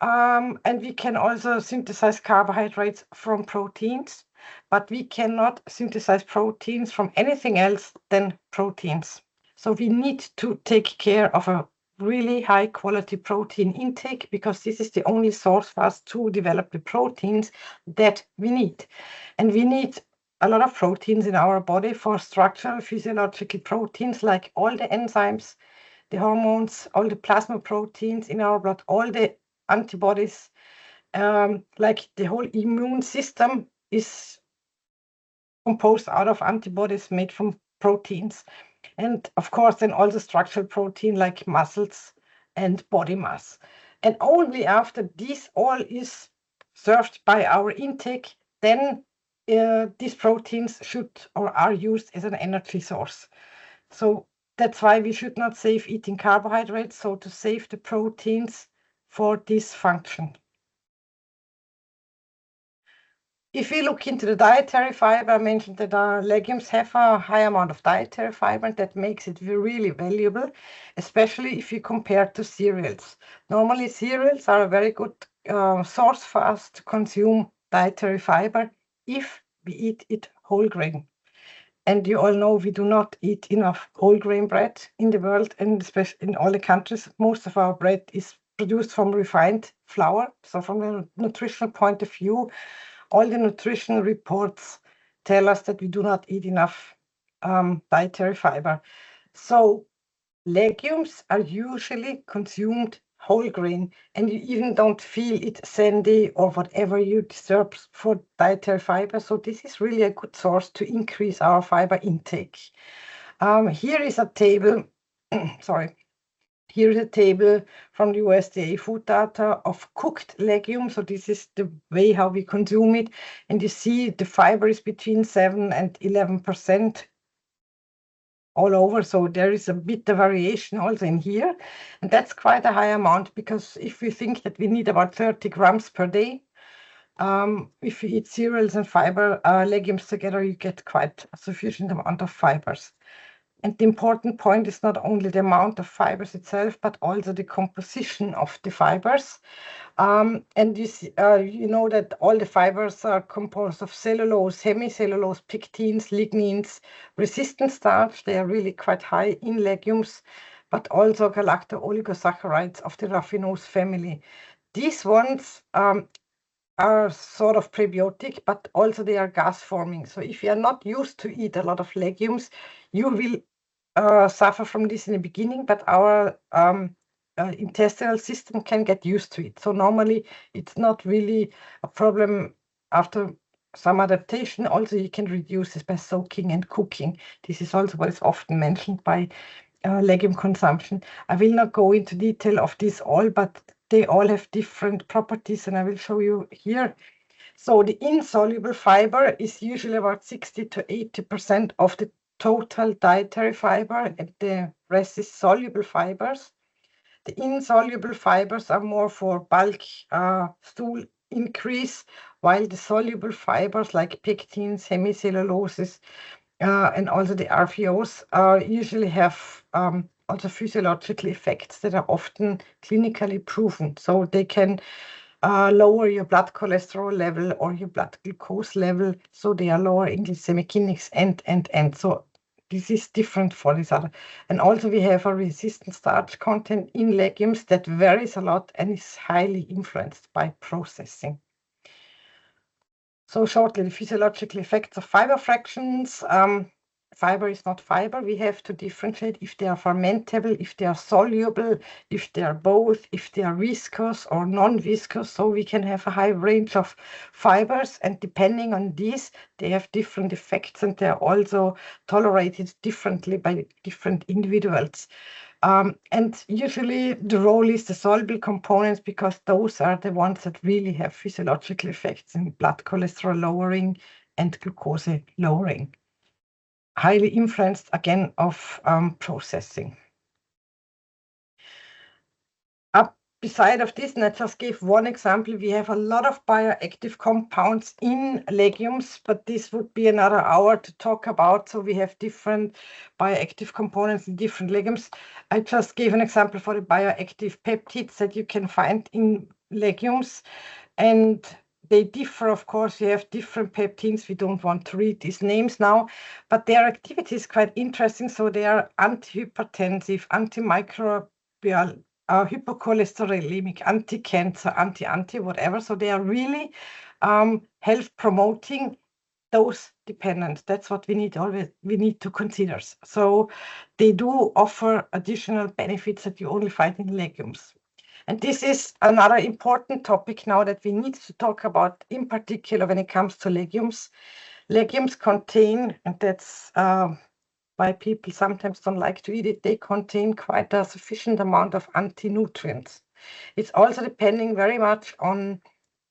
And we can also synthesize carbohydrates from proteins, but we cannot synthesize proteins from anything else than proteins. So we need to take care of a really high quality protein intake, because this is the only source for us to develop the proteins that we need. And we need a lot of proteins in our body for structural physiological proteins, like all the enzymes, the hormones, all the plasma proteins in our blood, all the antibodies, like the whole immune system is composed out of antibodies made from proteins. And of course, then also structural protein like muscles and body mass. And only after this all is served by our intake, then these proteins should or are used as an energy source. So that's why we should not save eating carbohydrates, so to save the proteins for this function. If we look into the dietary fiber, I mentioned that legumes have a high amount of dietary fiber, and that makes it really valuable, especially if you compare to cereals. Normally, cereals are a very good source for us to consume dietary fiber if we eat it whole grain. And you all know we do not eat enough whole grain bread in the world, and especially in all the countries. Most of our bread is produced from refined flour. So from a nutritional point of view, all the nutritional reports tell us that we do not eat enough dietary fiber. So legumes are usually consumed whole grain, and you even don't feel it sandy or whatever you disturb for dietary fiber. So this is really a good source to increase our fiber intake. Here is a table, sorry. Here is a table from the USDA food data of cooked legumes. So this is the way how we consume it. And you see the fiber is between 7 and 11% all over. So there is a bit of variation also in here. And that's quite a high amount, because if we think that we need about 30 grams per day, if you eat cereals and fiber legumes together, you get quite a sufficient amount of fibers. And the important point is not only the amount of fibers itself, but also the composition of the fibers. And you know that all the fibers are composed of cellulose, hemicellulose, pectins, lignins, resistant starch. They are really quite high in legumes, but also galacto-oligosaccharides of the raffinose family. These ones are sort of prebiotic, but also they are gas forming. So if you are not used to eat a lot of legumes, you will suffer from this in the beginning, but our intestinal system can get used to it. So normally it's not really a problem after some adaptation. Also, you can reduce this by soaking and cooking. This is also what is often mentioned by legume consumption. I will not go into detail of this all, but they all have different properties, and I will show you here. So the insoluble fiber is usually about 60 to 80% of the total dietary fiber, and the rest is soluble fibers. The insoluble fibers are more for bulk stool increase, while the soluble fibers like pectins, hemicelluloses, and also the RFOs usually have also physiological effects that are often clinically proven. So they can lower your blood cholesterol level or your blood glucose level. So they are lowering glycemic index and. So this is different for this other. And also we have a resistant starch content in legumes that varies a lot and is highly influenced by processing. So shortly, the physiological effects of fiber fractions. Fiber is not fiber. We have to differentiate if they are fermentable, if they are soluble, if they are both, if they are viscous or non-viscous. So we can have a high range of fibers, and depending on these, they have different effects, and they are also tolerated differently by different individuals. And usually the role is the soluble components, because those are the ones that really have physiological effects in blood cholesterol lowering and glucose lowering. Highly influenced again of processing. Beside of this, and I just gave one example, we have a lot of bioactive compounds in legumes, but this would be another hour to talk about. So we have different bioactive components in different legumes. I just gave an example for the bioactive peptides that you can find in legumes, and they differ, of course. You have different peptins. We don't want to read these names now, but their activity is quite interesting. So they are antihypertensive, antimicrobial, hypocholesterolemic, anti-cancer, anti whatever. So they are really health promoting, dose dependent. That's what we need to consider. So they do offer additional benefits that you only find in legumes. And this is another important topic now that we need to talk about, in particular when it comes to legumes. Legumes contain, and that's why people sometimes don't like to eat it, they contain quite a sufficient amount of anti-nutrients. It's also depending very much on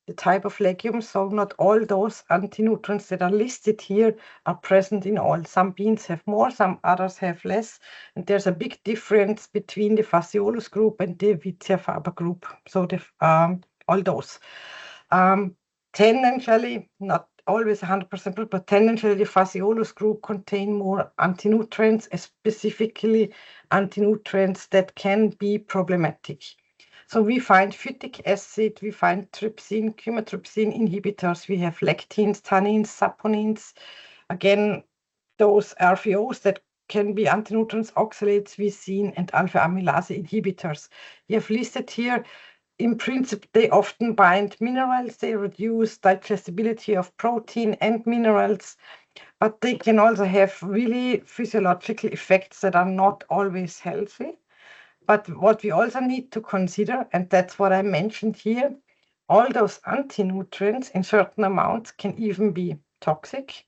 the type of legume. So not all those anti-nutrients that are listed here are present in all. Some beans have more, some others have less. And there's a big difference between the Phaseolus group and the Vicia Faber group. So all those. Tendentially, not always 100%, but tendentially the Phaseolus group contain more anti-nutrients, specifically anti-nutrients that can be problematic. So we find phytic acid, we find trypsin, chymotrypsin inhibitors, we have lectins, tannins, saponins. Again, those RFOs that can be antinutrients, oxalates, vicine, and alpha amylase inhibitors. You have listed here. In principle, they often bind minerals, they reduce digestibility of protein and minerals, but they can also have really physiological effects that are not always healthy. But what we also need to consider, and that's what I mentioned here, all those anti-nutrients in certain amounts can even be toxic,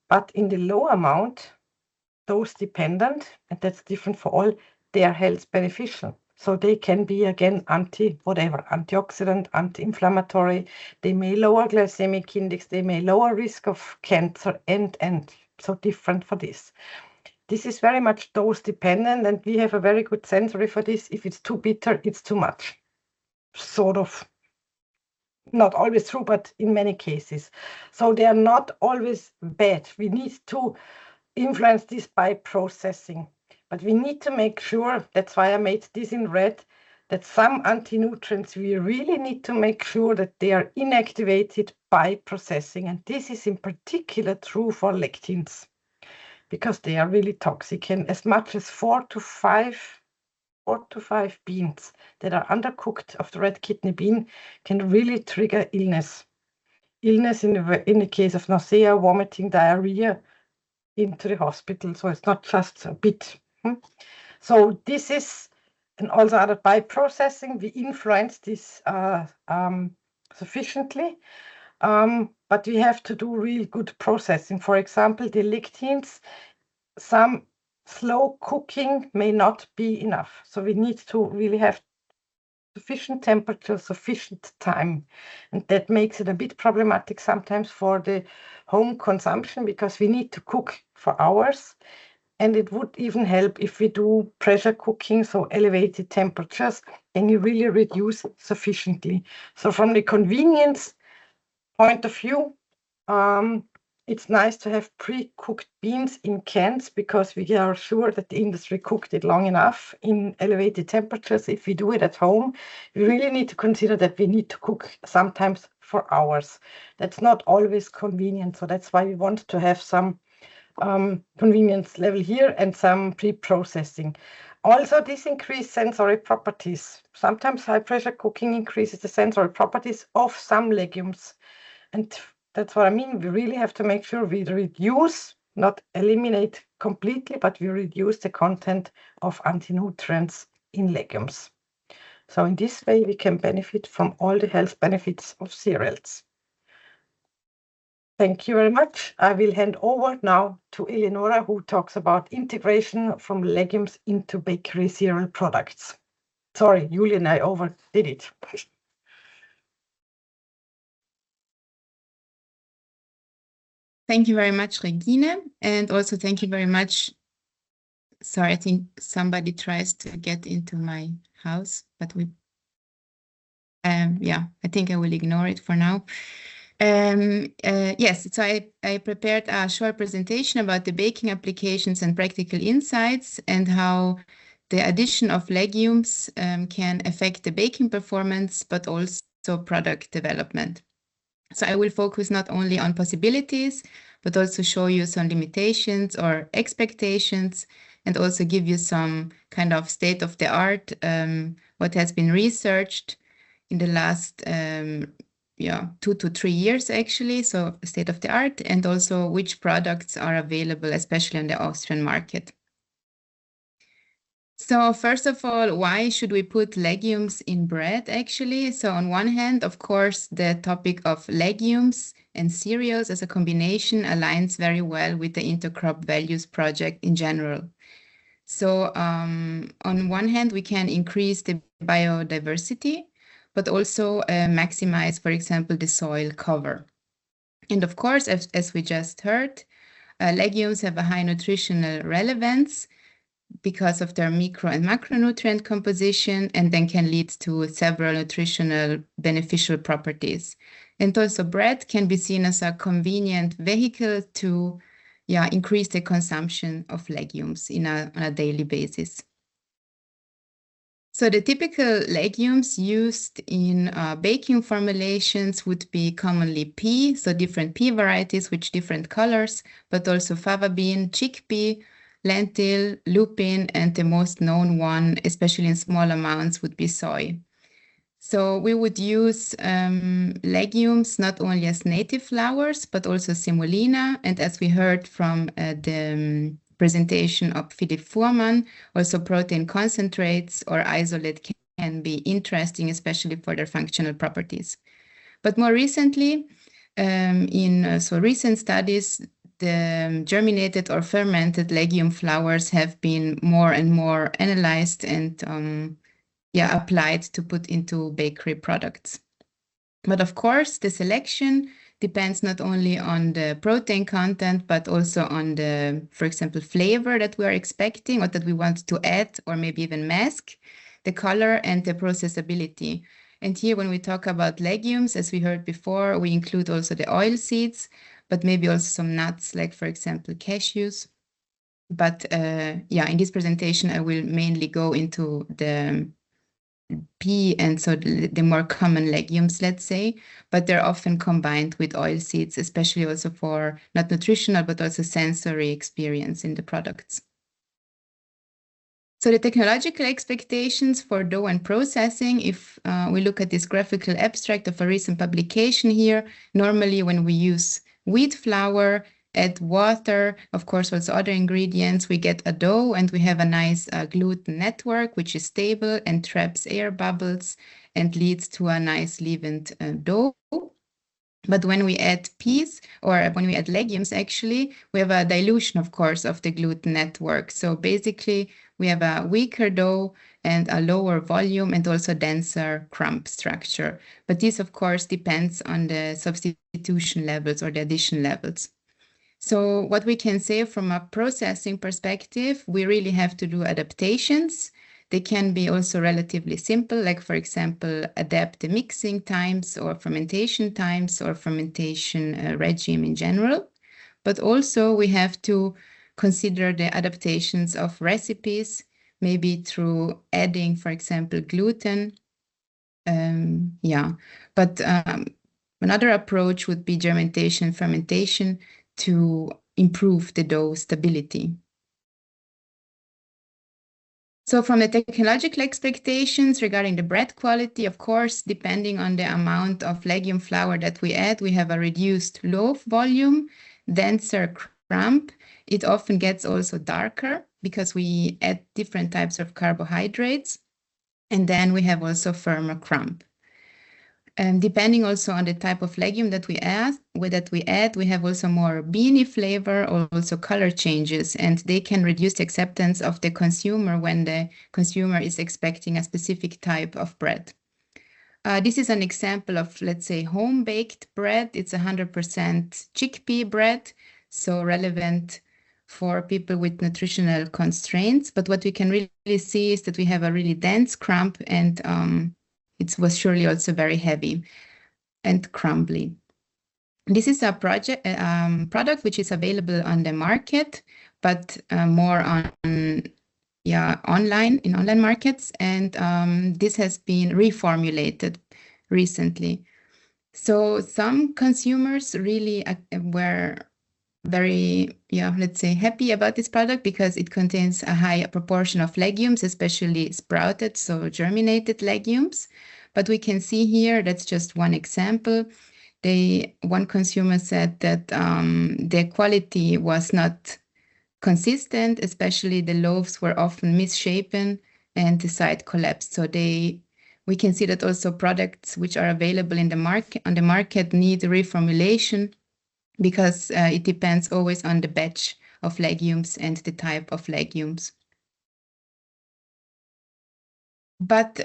but in the low amount, dose dependent, and that's different for all, they are health beneficial. So they can be, again, antioxidant, anti-inflammatory. They may lower glycemic index, they may lower risk of cancer, and so different for this. This is very much dose dependent, and we have a very good sensory for this. If it's too bitter, it's too much. Sort of, not always true, but in many cases. So they are not always bad. We need to influence this by processing. But we need to make sure, that's why I made this in red, that some anti-nutrients, we really need to make sure that they are inactivated by processing. And this is in particular true for lectins, because they are really toxic. And as much as 4 to 5 beans that are undercooked of the red kidney bean can really trigger illness. Illness in the case of nausea, vomiting, diarrhea, into the hospital. So it's not just a bit. So this is, and also other by processing, we influence this sufficiently, but we have to do real good processing. For example, the lectins, some slow cooking may not be enough. So we need to really have sufficient temperature, sufficient time. And that makes it a bit problematic sometimes for the home consumption, because we need to cook for hours. And it would even help if we do pressure cooking, so elevated temperatures, and you really reduce sufficiently. So from the convenience point of view, it's nice to have pre-cooked beans in cans, because we are sure that the industry cooked it long enough in elevated temperatures. If we do it at home, we really need to consider that we need to cook sometimes for hours. That's not always convenient. So that's why we want to have some convenience level here and some pre-processing. Also, this increased sensory properties. Sometimes high pressure cooking increases the sensory properties of some legumes. And that's what I mean. We really have to make sure we reduce, not eliminate completely, but we reduce the content of anti-nutrients in legumes. So in this way, we can benefit from all the health benefits of cereals. Thank you very much. I will hand over now to Eleonora, who talks about integration from legumes into bakery cereal products. Sorry, Julian, I overdid it. Thank you very much, Regine. And also thank you very much. Sorry, I think somebody tries to get into my house, but yeah, I think I will ignore it for now. Yes, so I prepared a short presentation about the baking applications and practical insights, and how the addition of legumes can affect the baking performance, but also product development. So I will focus not only on possibilities, but also show you some limitations or expectations, and also give you some kind of state of the art, what has been researched in the last 2 to 3 years, actually. So state of the art, and also which products are available, especially on the Austrian market. So first of all, why should we put legumes in bread, actually? So on one hand, of course, the topic of legumes and cereals as a combination aligns very well with the IntercropVALUES project in general. So on one hand, we can increase the biodiversity, but also maximize, for example, the soil cover. And of course, as we just heard, legumes have a high nutritional relevance because of their micro and macronutrient composition, and then can lead to several nutritional beneficial properties. And also bread can be seen as a convenient vehicle to increase the consumption of legumes on a daily basis. So the typical legumes used in baking formulations would be commonly pea, so different pea varieties with different colors, but also fava bean, chickpea, lentil, lupin, and the most known one, especially in small amounts, would be soy. So we would use legumes not only as native flours, but also semolina, and as we heard from the presentation of Philipp Fuhrmann, also protein concentrates or isolate can be interesting, especially for their functional properties. But more recently, in recent studies, the germinated or fermented legume flours have been more and more analyzed and applied to put into bakery products. But of course, the selection depends not only on the protein content, but also on the, for example, flavor that we are expecting or that we want to add or maybe even mask, the color and the processability. And here, when we talk about legumes, as we heard before, we include also the oil seeds, but maybe also some nuts, like, for example, cashews. But in this presentation, I will mainly go into the pea and so the more common legumes, let's say, but they're often combined with oil seeds, especially also for not nutritional, but also sensory experience in the products. So the technological expectations for dough and processing, if we look at this graphical abstract of a recent publication here, normally when we use wheat flour, add water, of course, also other ingredients, we get a dough and we have a nice gluten network, which is stable and traps air bubbles and leads to a nice leavened dough. But when we add peas or when we add legumes, actually, we have a dilution, of course, of the gluten network. So basically, we have a weaker dough and a lower volume and also denser crumb structure. But this, of course, depends on the substitution levels or the addition levels. So what we can say from a processing perspective, we really have to do adaptations. They can be also relatively simple, like, for example, adapt the mixing times or fermentation regime in general. But also we have to consider the adaptations of recipes, maybe through adding, for example, gluten. But another approach would be fermentation to improve the dough stability. So from the technological expectations regarding the bread quality, of course, depending on the amount of legume flour that we add, we have a reduced loaf volume, denser crumb. It often gets also darker because we add different types of carbohydrates. And then we have also firmer crumb. Depending also on the type of legume that we add, we have also more beany flavor or also color changes, and they can reduce the acceptance of the consumer when the consumer is expecting a specific type of bread. This is an example of, let's say, home-baked bread. It's 100% chickpea bread, so relevant for people with nutritional constraints. But what we can really see is that we have a really dense crumb and it was surely also very heavy and crumbly. This is a product which is available on the market, but more on online in online markets, and this has been reformulated recently. So some consumers really were very, let's say, happy about this product because it contains a high proportion of legumes, especially sprouted, so germinated legumes. But we can see here, that's just one example. One consumer said that the quality was not consistent, especially the loaves were often misshapen and the side collapsed. So we can see that also products which are available on the market need reformulation, because it depends always on the batch of legumes and the type of legumes. But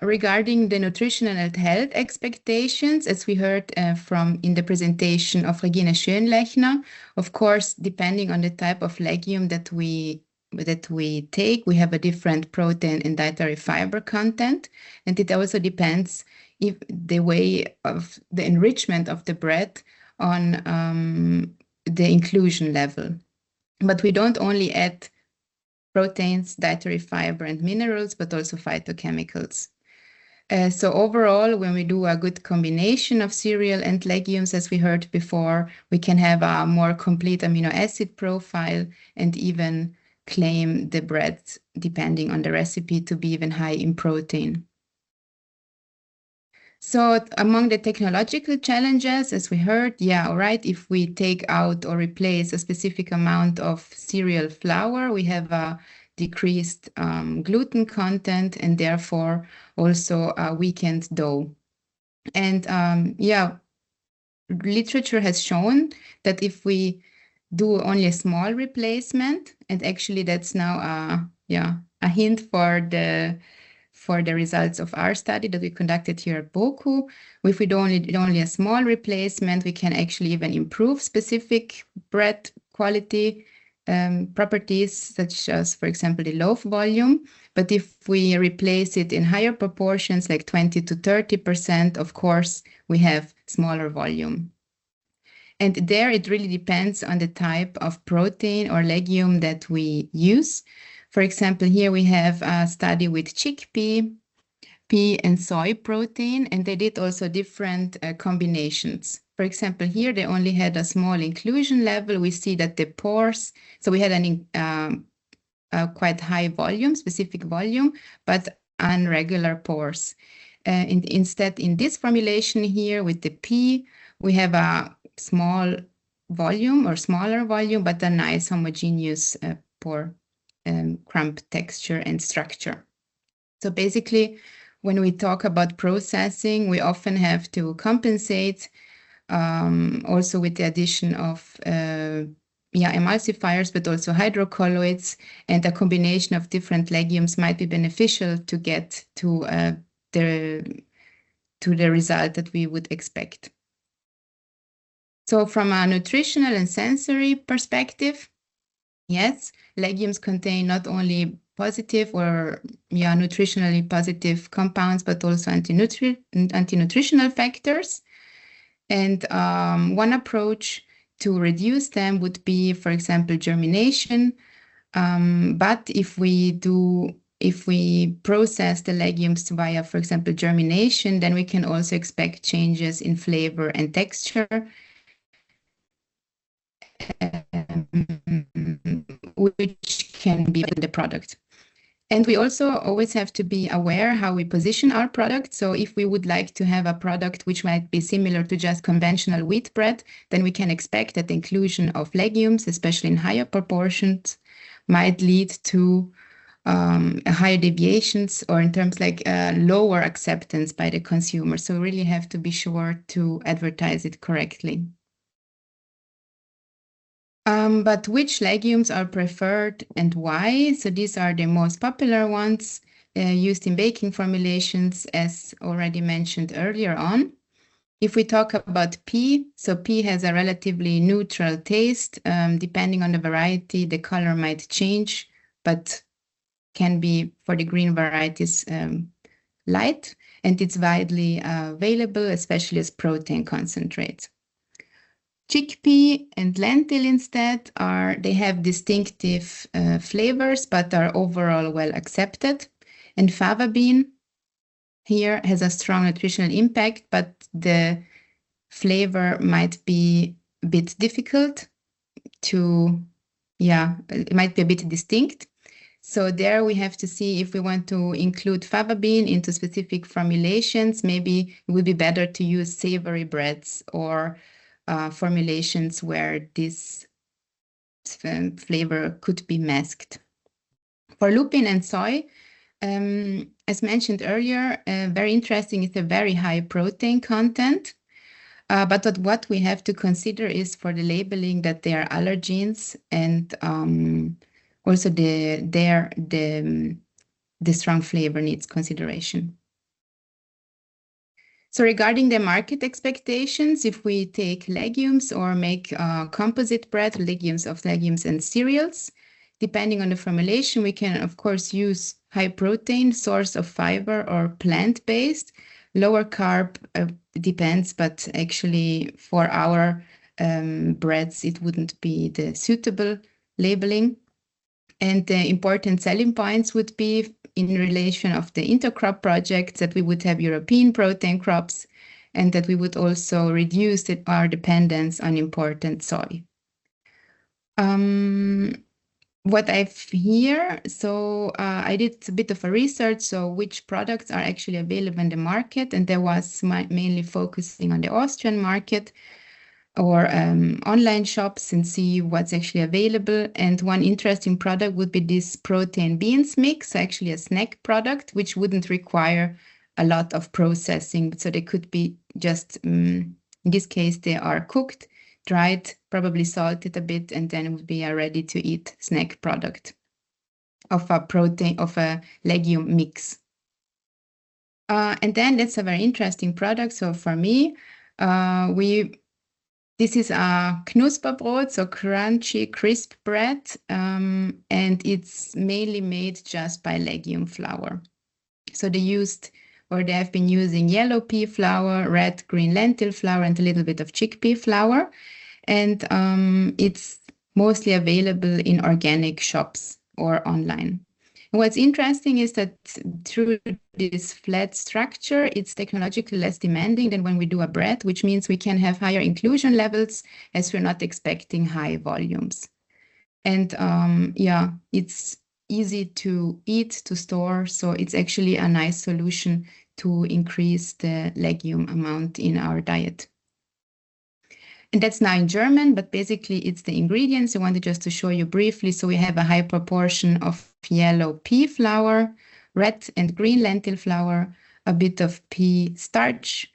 regarding the nutritional and health expectations, as we heard in the presentation of Regine Schönlechner, of course, depending on the type of legume that we take, we have a different protein and dietary fiber content, and it also depends if the way of the enrichment of the bread on the inclusion level. But we don't only add proteins, dietary fiber, and minerals, but also phytochemicals. So overall, when we do a good combination of cereal and legumes, as we heard before, we can have a more complete amino acid profile and even claim the bread, depending on the recipe, to be even high in protein. So among the technological challenges, as we heard, if we take out or replace a specific amount of cereal flour, we have a decreased gluten content and therefore also a weakened dough. And literature has shown that if we do only a small replacement, and actually that's now a hint for the results of our study that we conducted here at Boku. If we do only a small replacement, we can actually even improve specific bread quality properties, such as, for example, the loaf volume. But if we replace it in higher proportions, like 20 to 30%, of course, we have smaller volume. And there it really depends on the type of protein or legume that we use. For example, here we have a study with chickpea, pea and soy protein, and they did also different combinations. For example, here they only had a small inclusion level. We see that the pores, so we had a quite high volume, specific volume, but unregular pores. Instead, in this formulation here with the pea, we have a small volume or smaller volume, but a nice homogeneous pore crumb texture and structure. So basically, when we talk about processing, we often have to compensate also with the addition of emulsifiers, but also hydrocolloids, and a combination of different legumes might be beneficial to get to the result that we would expect. So from a nutritional and sensory perspective, yes, legumes contain not only positive or nutritionally positive compounds, but also anti-nutritional factors. And one approach to reduce them would be, for example, germination. But if we process the legumes via, for example, germination, then we can also expect changes in flavor and texture, which can be in the product. And we also always have to be aware how we position our product. So if we would like to have a product which might be similar to just conventional wheat bread, then we can expect that the inclusion of legumes, especially in higher proportions, might lead to higher deviations, or in terms like lower acceptance by the consumer. So we really have to be sure to advertise it correctly. But which legumes are preferred and why? So these are the most popular ones used in baking formulations, as already mentioned earlier on. If we talk about pea, so pea has a relatively neutral taste. Depending on the variety, the color might change, but can be, for the green varieties, light, and it's widely available, especially as protein concentrates. Chickpea and lentil instead they have distinctive flavors, but are overall well accepted. And fava bean here has a strong nutritional impact, but the flavor might be a bit difficult to, it might be a bit distinct. So there we have to see if we want to include fava bean into specific formulations. Maybe it would be better to use savory breads or formulations where this flavor could be masked. For lupin and soy, as mentioned earlier, very interesting is a very high protein content. But what we have to consider is for the labeling that they are allergens, and also the strong flavor needs consideration. So regarding the market expectations, if we take legumes or make composite bread, legumes and cereals, depending on the formulation, we can, of course, use high protein source of fiber or plant-based. Lower carb depends, but actually for our breads, it wouldn't be the suitable labeling. And the important selling points would be in relation of the intercrop project, that we would have European protein crops, and that we would also reduce our dependence on imported soy. What I've here, so I did a bit of a research, so which products are actually available in the market, and there was mainly focusing on the Austrian market or online shops and see what's actually available. And one interesting product would be this protein beans mix, actually a snack product, which wouldn't require a lot of processing. So they could be just, in this case, they are cooked dried, probably salted a bit, and then it would be a ready-to-eat snack product of a protein, of a legume mix. And then that's a very interesting product. So for me, this is a Knusperbrot, so crunchy, crisp bread, and it's mainly made just by legume flour. So they have been using yellow pea flour, red, green lentil flour, and a little bit of chickpea flour. And it's mostly available in organic shops or online. And what's interesting is that through this flat structure, it's technologically less demanding than when we do a bread, which means we can have higher inclusion levels as we're not expecting high volumes. And yeah, it's easy to eat, to store, so it's actually a nice solution to increase the legume amount in our diet. And that's now in German, but basically it's the ingredients. I wanted just to show you briefly. So we have a high proportion of yellow pea flour, red and green lentil flour, a bit of pea starch,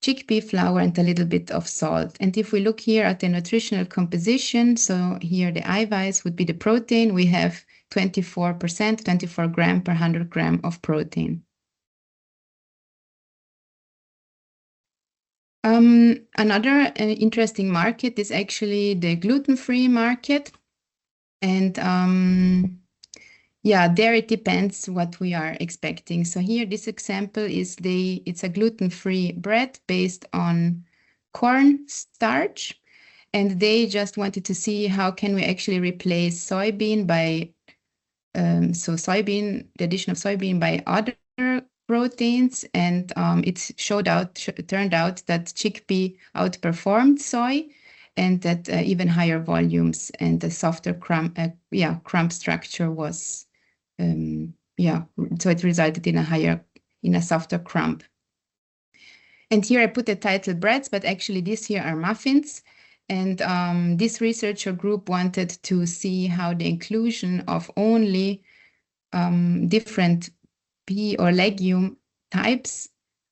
chickpea flour, and a little bit of salt. And if we look here at the nutritional composition, so here the eiweiß would be the protein, we have 24%, 24 gram per 100 gram of protein. Another interesting market is actually the gluten-free market. And yeah, there it depends what we are expecting. So here, this example is it's a gluten-free bread based on corn starch. And they just wanted to see how can we actually replace soybean by, the addition of soybean by other proteins, and it turned out that chickpea outperformed soy, and that even higher volumes and the softer crumb structure was, so it resulted in a softer crumb. And here I put the title breads, but actually these here are muffins. And this researcher group wanted to see how the inclusion of only different pea or legume types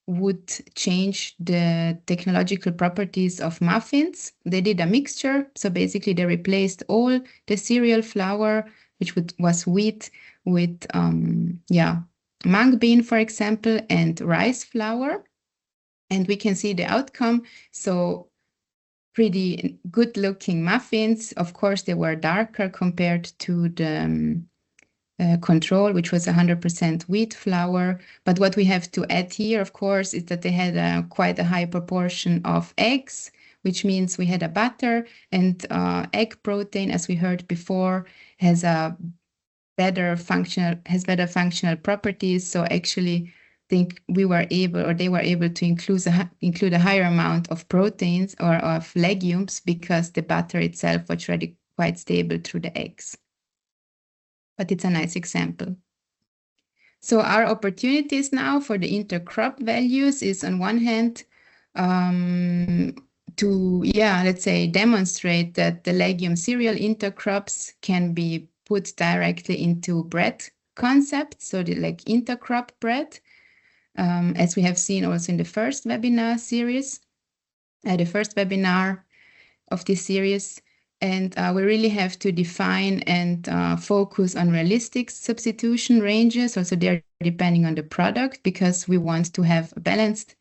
would change the technological properties of muffins. They did a mixture. So basically they replaced all the cereal flour, which was wheat, with mung bean, for example, and rice flour. And we can see the outcome. So pretty good looking muffins. Of course, they were darker compared to the control, which was 100% wheat flour. But what we have to add here, of course, is that they had quite a high proportion of eggs, which means we had a butter, and egg protein, as we heard before, has better functional properties. So actually, think they were able to include a higher amount of proteins or of legumes because the butter itself was already quite stable through the eggs. But it's a nice example. So our opportunities now for the IntercropVALUES is on one hand to, let's say, demonstrate that the legume cereal intercrops can be put directly into bread concepts, so like intercrop bread, as we have seen also in the first webinar series, the first webinar of this series. And we really have to define and focus on realistic substitution ranges. Also, they're depending on the product because we want to have balanced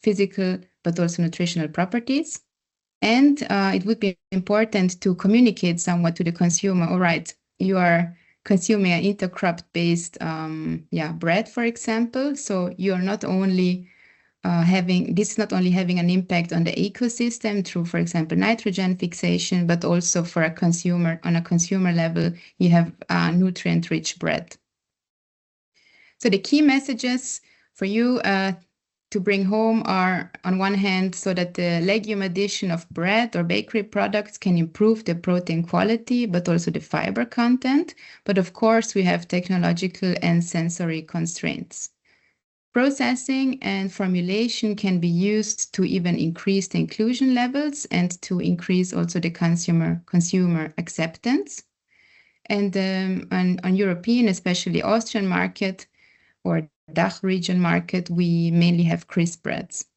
physical but also nutritional properties. And it would be important to communicate somewhat to the consumer. All right, you are consuming an intercrop-based bread, for example. So you're not only having an impact on the ecosystem through, for example, nitrogen fixation, but also for on a consumer level, you have nutrient-rich bread. So the key messages for you to bring home are, on one hand, so that the legume addition of bread or bakery products can improve the protein quality, but also the fiber content. But of course, we have technological and sensory constraints. Processing and formulation can be used to even increase the inclusion levels and to increase also the consumer acceptance. And on European, especially Austrian market or DACH region market, we mainly have crisp breads.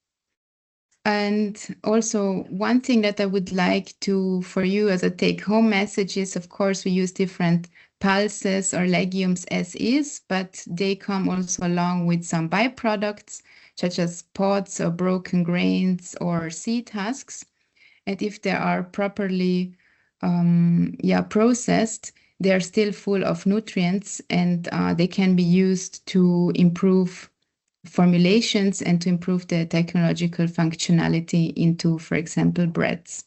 And also one thing that I would like for you as a take-home message is, of course, we use different pulses or legumes as is, but they come also along with some byproducts, such as pods or broken grains or seed husks. And if they are properly processed, they are still full of nutrients, and they can be used to improve formulations and to improve the technological functionality into, for example, breads.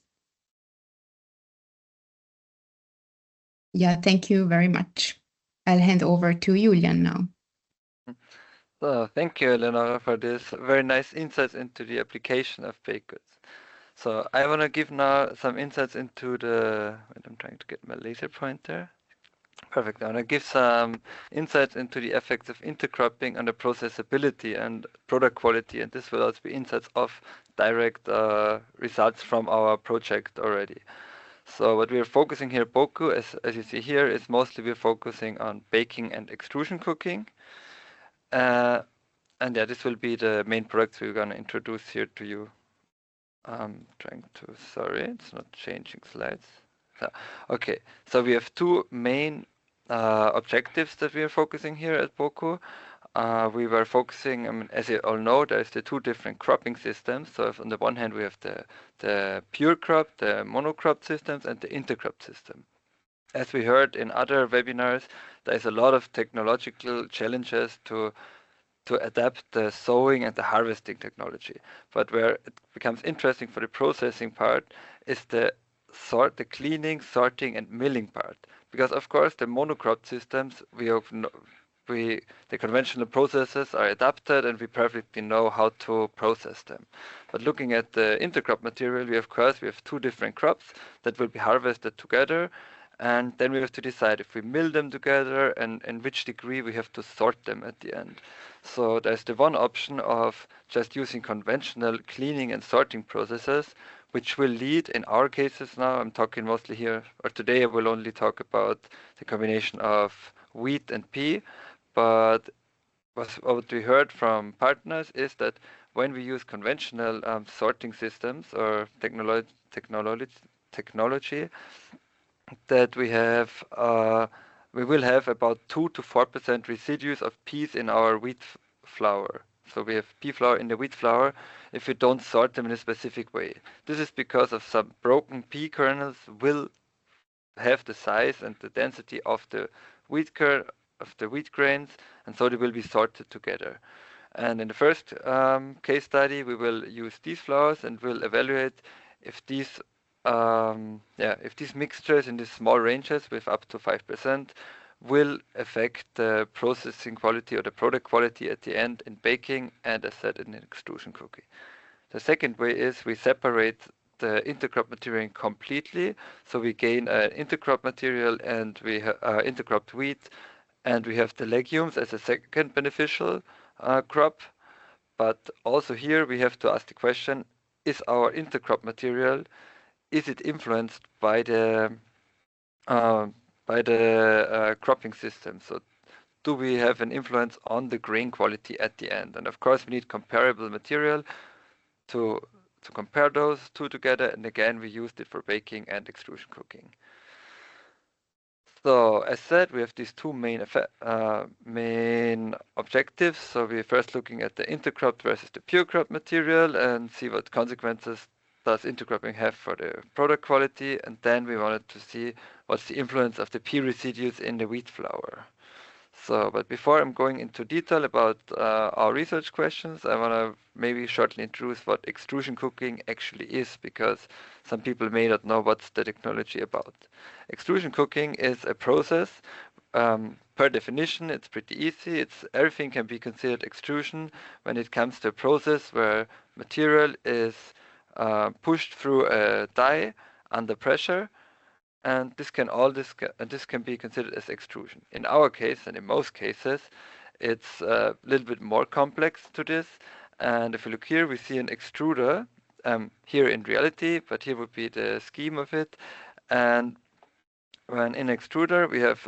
Yeah, thank you very much. I'll hand over to Julian now. So thank you, Eleonora, for this very nice insights into the application of baked goods. So I want to give now some insights into the, wait, I'm trying to get my laser pointer. Perfect. I want to give some insights into the effects of intercropping on the processability and product quality, and this will also be insights of direct results from our project already. So what we are focusing here, Boku, as you see here, is mostly we're focusing on baking and extrusion cooking. And yeah, this will be the main products we're going to introduce here to you. I'm trying to, sorry, it's not changing slides. So, okay, so we have two main objectives that we are focusing here at Boku. We were focusing, I mean, as you all know, there's the two different cropping systems. So if on the one hand, we have the pure crop, the monocrop systems, and the intercrop system. As we heard in other webinars, there's a lot of technological challenges to adapt the sowing and the harvesting technology. But where it becomes interesting for the processing part is the cleaning, sorting, and milling part. Because of course the monocrop systems, the conventional processes are adapted and we perfectly know how to process them. But looking at the intercrop material, we have two different crops that will be harvested together. And then we have to decide if we mill them together and in which degree we have to sort them at the end. So there's the one option of just using conventional cleaning and sorting processes, which will lead, in our cases now, I'm talking mostly here, or today I will only talk about the combination of wheat and pea, but what we heard from partners is that when we use conventional sorting systems or technology, that we will have about 2 to 4% residues of peas in our wheat flour. So we have pea flour in the wheat flour if we don't sort them in a specific way. This is because of some broken pea kernels will have the size and the density of the wheat grains, and so they will be sorted together. And in the first case study, we will use these flours and we'll evaluate if these mixtures in these small ranges with up to 5% will affect the processing quality or the product quality at the end in baking and, as said, in extrusion cooking. The second way is we separate the intercrop material completely. So we gain intercrop material and we intercropped wheat, and we have the legumes as a second beneficial crop. But also here we have to ask the question, is our intercrop material, is it influenced by the cropping system? So do we have an influence on the grain quality at the end? And of course, we need comparable material to compare those two together. And again, we used it for baking and extrusion cooking. So as said, we have these two main objectives. So we're first looking at the intercrop versus the pure crop material and see what consequences does intercropping have for the product quality. And then we wanted to see what's the influence of the pea residues in the wheat flour. So, but before I'm going into detail about our research questions, I want to maybe shortly introduce what extrusion cooking actually is, because some people may not know what's the technology about. Extrusion cooking is a process. Per definition, it's pretty easy. Everything can be considered extrusion when it comes to a process where material is pushed through a die under pressure. And this can be considered as extrusion. In our case, and in most cases, it's a little bit more complex to this. And if you look here, we see an extruder here in reality, but here would be the scheme of it. And when in extruder, we have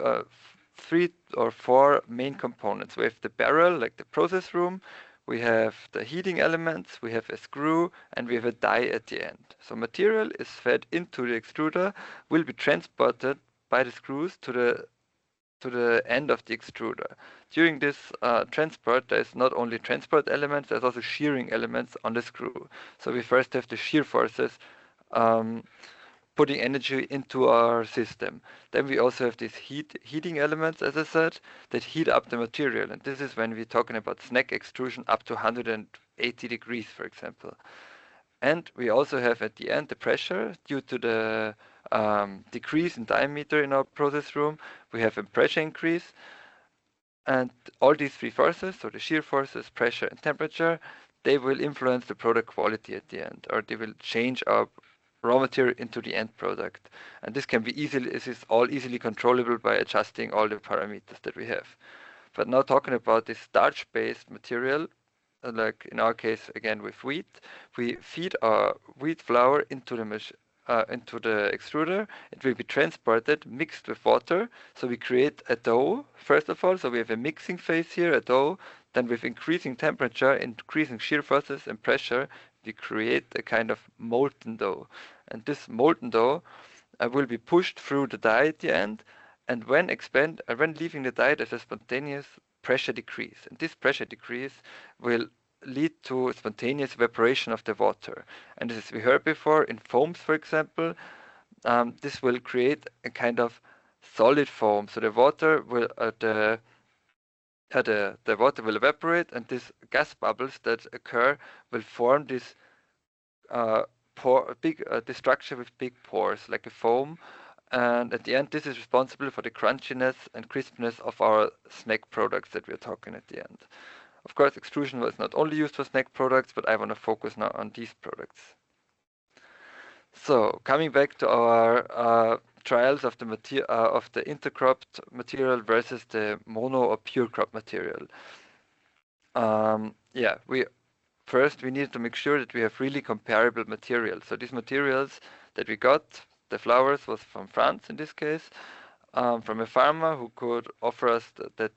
3 or 4 main components. We have the barrel, like the process room. we have the heating elements, we have a screw, and we have a die at the end. So material is fed into the extruder, will be transported by the screws to the end of the extruder. During this transport, there's not only transport elements, there's also shearing elements on the screw. So we first have the shear forces putting energy into our system. Then we also have these heating elements, as I said, that heat up the material. And this is when we're talking about snack extrusion up to 180 degrees, for example. And we also have at the end the pressure due to the decrease in diameter in our process room. We have a pressure increase. And all these three forces, so the shear forces, pressure, and temperature, they will influence the product quality at the end, or they will change our raw material into the end product. And this can be this is all easily controllable by adjusting all the parameters that we have. But now talking about this starch-based material, like in our case, again with wheat, we feed our wheat flour into the extruder. It will be transported, mixed with water. So we create a dough, first of all. So we have a mixing phase here, a dough. Then with increasing temperature, increasing shear forces and pressure, we create a kind of molten dough. And this molten dough will be pushed through the die at the end. And when leaving the die, there's a spontaneous pressure decrease. And this pressure decrease will lead to spontaneous evaporation of the water. And as we heard before, in foams, for example, this will create a kind of solid foam. So the water will the water will evaporate, and these gas bubbles that occur will form this this structure with big pores, like a foam. And at the end, this is responsible for the crunchiness and crispness of our snack products that we're talking at the end. Of course, extrusion was not only used for snack products, but I want to focus now on these products. So coming back to our trials of the intercropped material versus the mono or pure crop material. First we need to make sure that we have really comparable materials. So these materials that we got, the flowers was from France in this case, from a farmer who could offer us that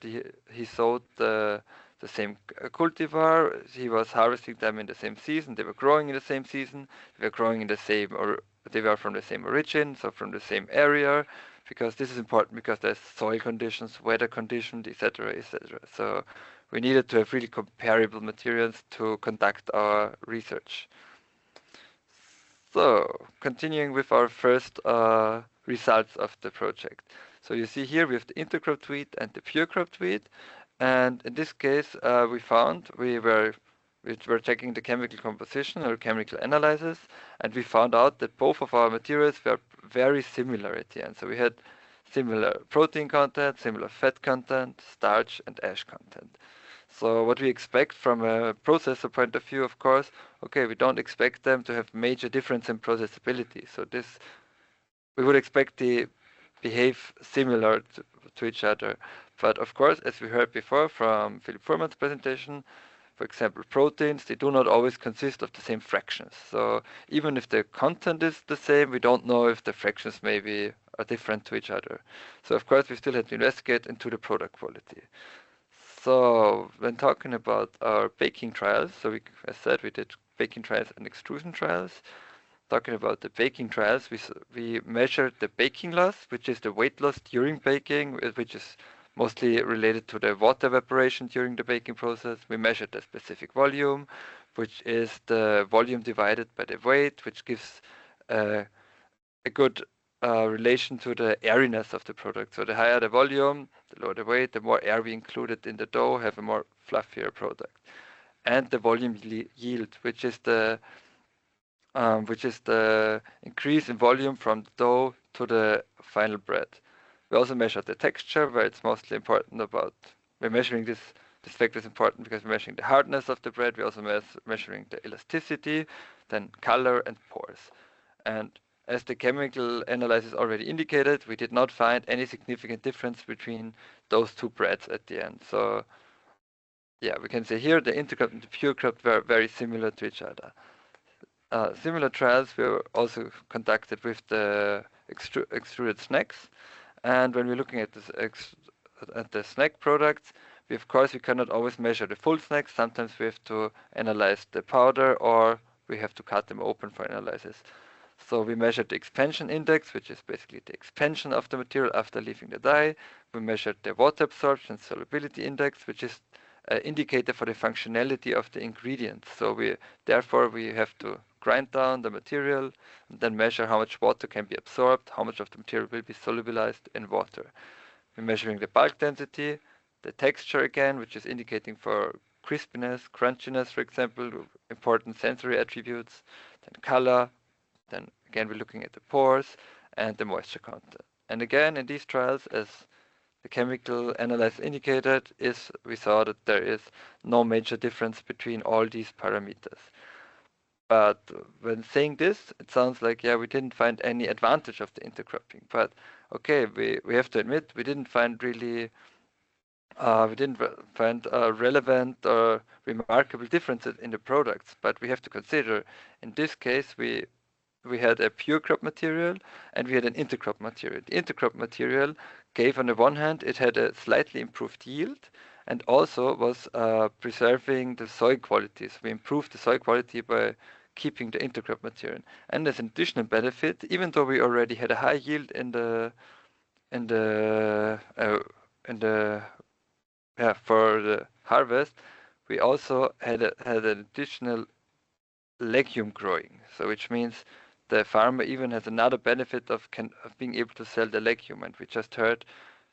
he sowed the same cultivar. He was harvesting them in the same season. They were growing in the same season. They were growing in the same, or they were from the same origin, so from the same area, because this is important because there's soil conditions, weather conditions, etc., etc. So we needed to have really comparable materials to conduct our research. So continuing with our first results of the project. So you see here we have the intercropped wheat and the pure cropped wheat. And in this case, we were checking the chemical composition or chemical analysis, and we found out that both of our materials were very similar at the end. So we had similar protein content, similar fat content, starch, and ash content. So what we expect from a processor point of view, of course, okay, we don't expect them to have major difference in processability. So we would expect they behave similar to each other. But of course, as we heard before from Philip Fuhrmann's presentation, for example, proteins, they do not always consist of the same fractions. So even if the content is the same, we don't know if the fractions maybe are different to each other. So of course, we still had to investigate into the product quality. So when talking about our baking trials, so as said, we did baking trials and extrusion trials. Talking about the baking trials, we measured the baking loss, which is the weight loss during baking, which is mostly related to the water evaporation during the baking process. We measured the specific volume, which is the volume divided by the weight, which gives a good relation to the airiness of the product. So the higher the volume, the lower the weight, the more air we included in the dough, have a more fluffier product. And the volume yield, which is the increase in volume from the dough to the final bread. We also measured the texture, where it's mostly important about, we're measuring this factor is important because we're measuring the hardness of the bread. We're also measuring the elasticity, then color and pores. And as the chemical analysis already indicated, we did not find any significant difference between those two breads at the end. So yeah, we can say here the intercropped and the pure cropped were very similar to each other. Similar trials were also conducted with the extruded snacks. And when we're looking at the snack products, of course, we cannot always measure the full snacks. Sometimes we have to analyze the powder, or we have to cut them open for analysis. So we measured the expansion index, which is basically the expansion of the material after leaving the dye. We measured the water absorption solubility index, which is an indicator for the functionality of the ingredients. So therefore we have to grind down the material and then measure how much water can be absorbed, how much of the material will be solubilized in water. We're measuring the bulk density, the texture again, which is indicating for crispiness, crunchiness, for example, important sensory attributes, then color, then again we're looking at the pores and the moisture content. And again in these trials, as the chemical analysis indicated, we saw that there is no major difference between all these parameters. But when saying this, it sounds like, yeah, we didn't find any advantage of the intercropping. But okay, we have to admit we didn't find really relevant or remarkable differences in the products. But we have to consider, in this case, we had a pure crop material and we had an intercrop material. The intercrop material gave, on the one hand, it had a slightly improved yield and also was preserving the soil quality. So we improved the soil quality by keeping the intercrop material. And as an additional benefit, even though we already had a high yield for the harvest, we also had an additional legume growing. So which means the farmer even has another benefit of being able to sell the legume. And we just heard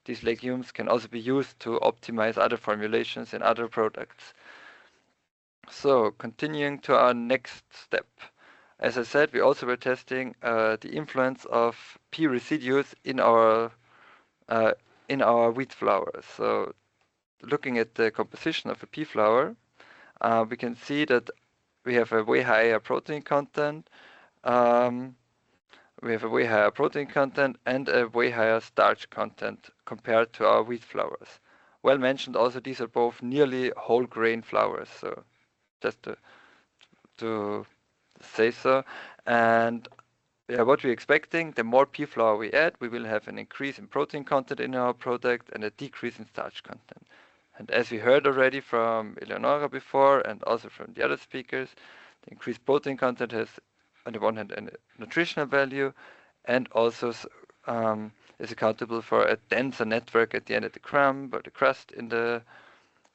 these legumes can also be used to optimize other formulations in other products. So continuing to our next step. As I said, we also were testing the influence of pea residues in our wheat flour. So looking at the composition of a pea flour, we can see that we have a way higher protein content. And a way higher starch content compared to our wheat flours. Well mentioned also, these are both nearly whole grain flours, so just to say so. And yeah, what we're expecting, the more pea flour we add, we will have an increase in protein content in our product and a decrease in starch content. And as we heard already from Eleonora before and also from the other speakers, the increased protein content has, on the one hand, a nutritional value and also is accountable for a denser network at the end of the crumb or the crust in the.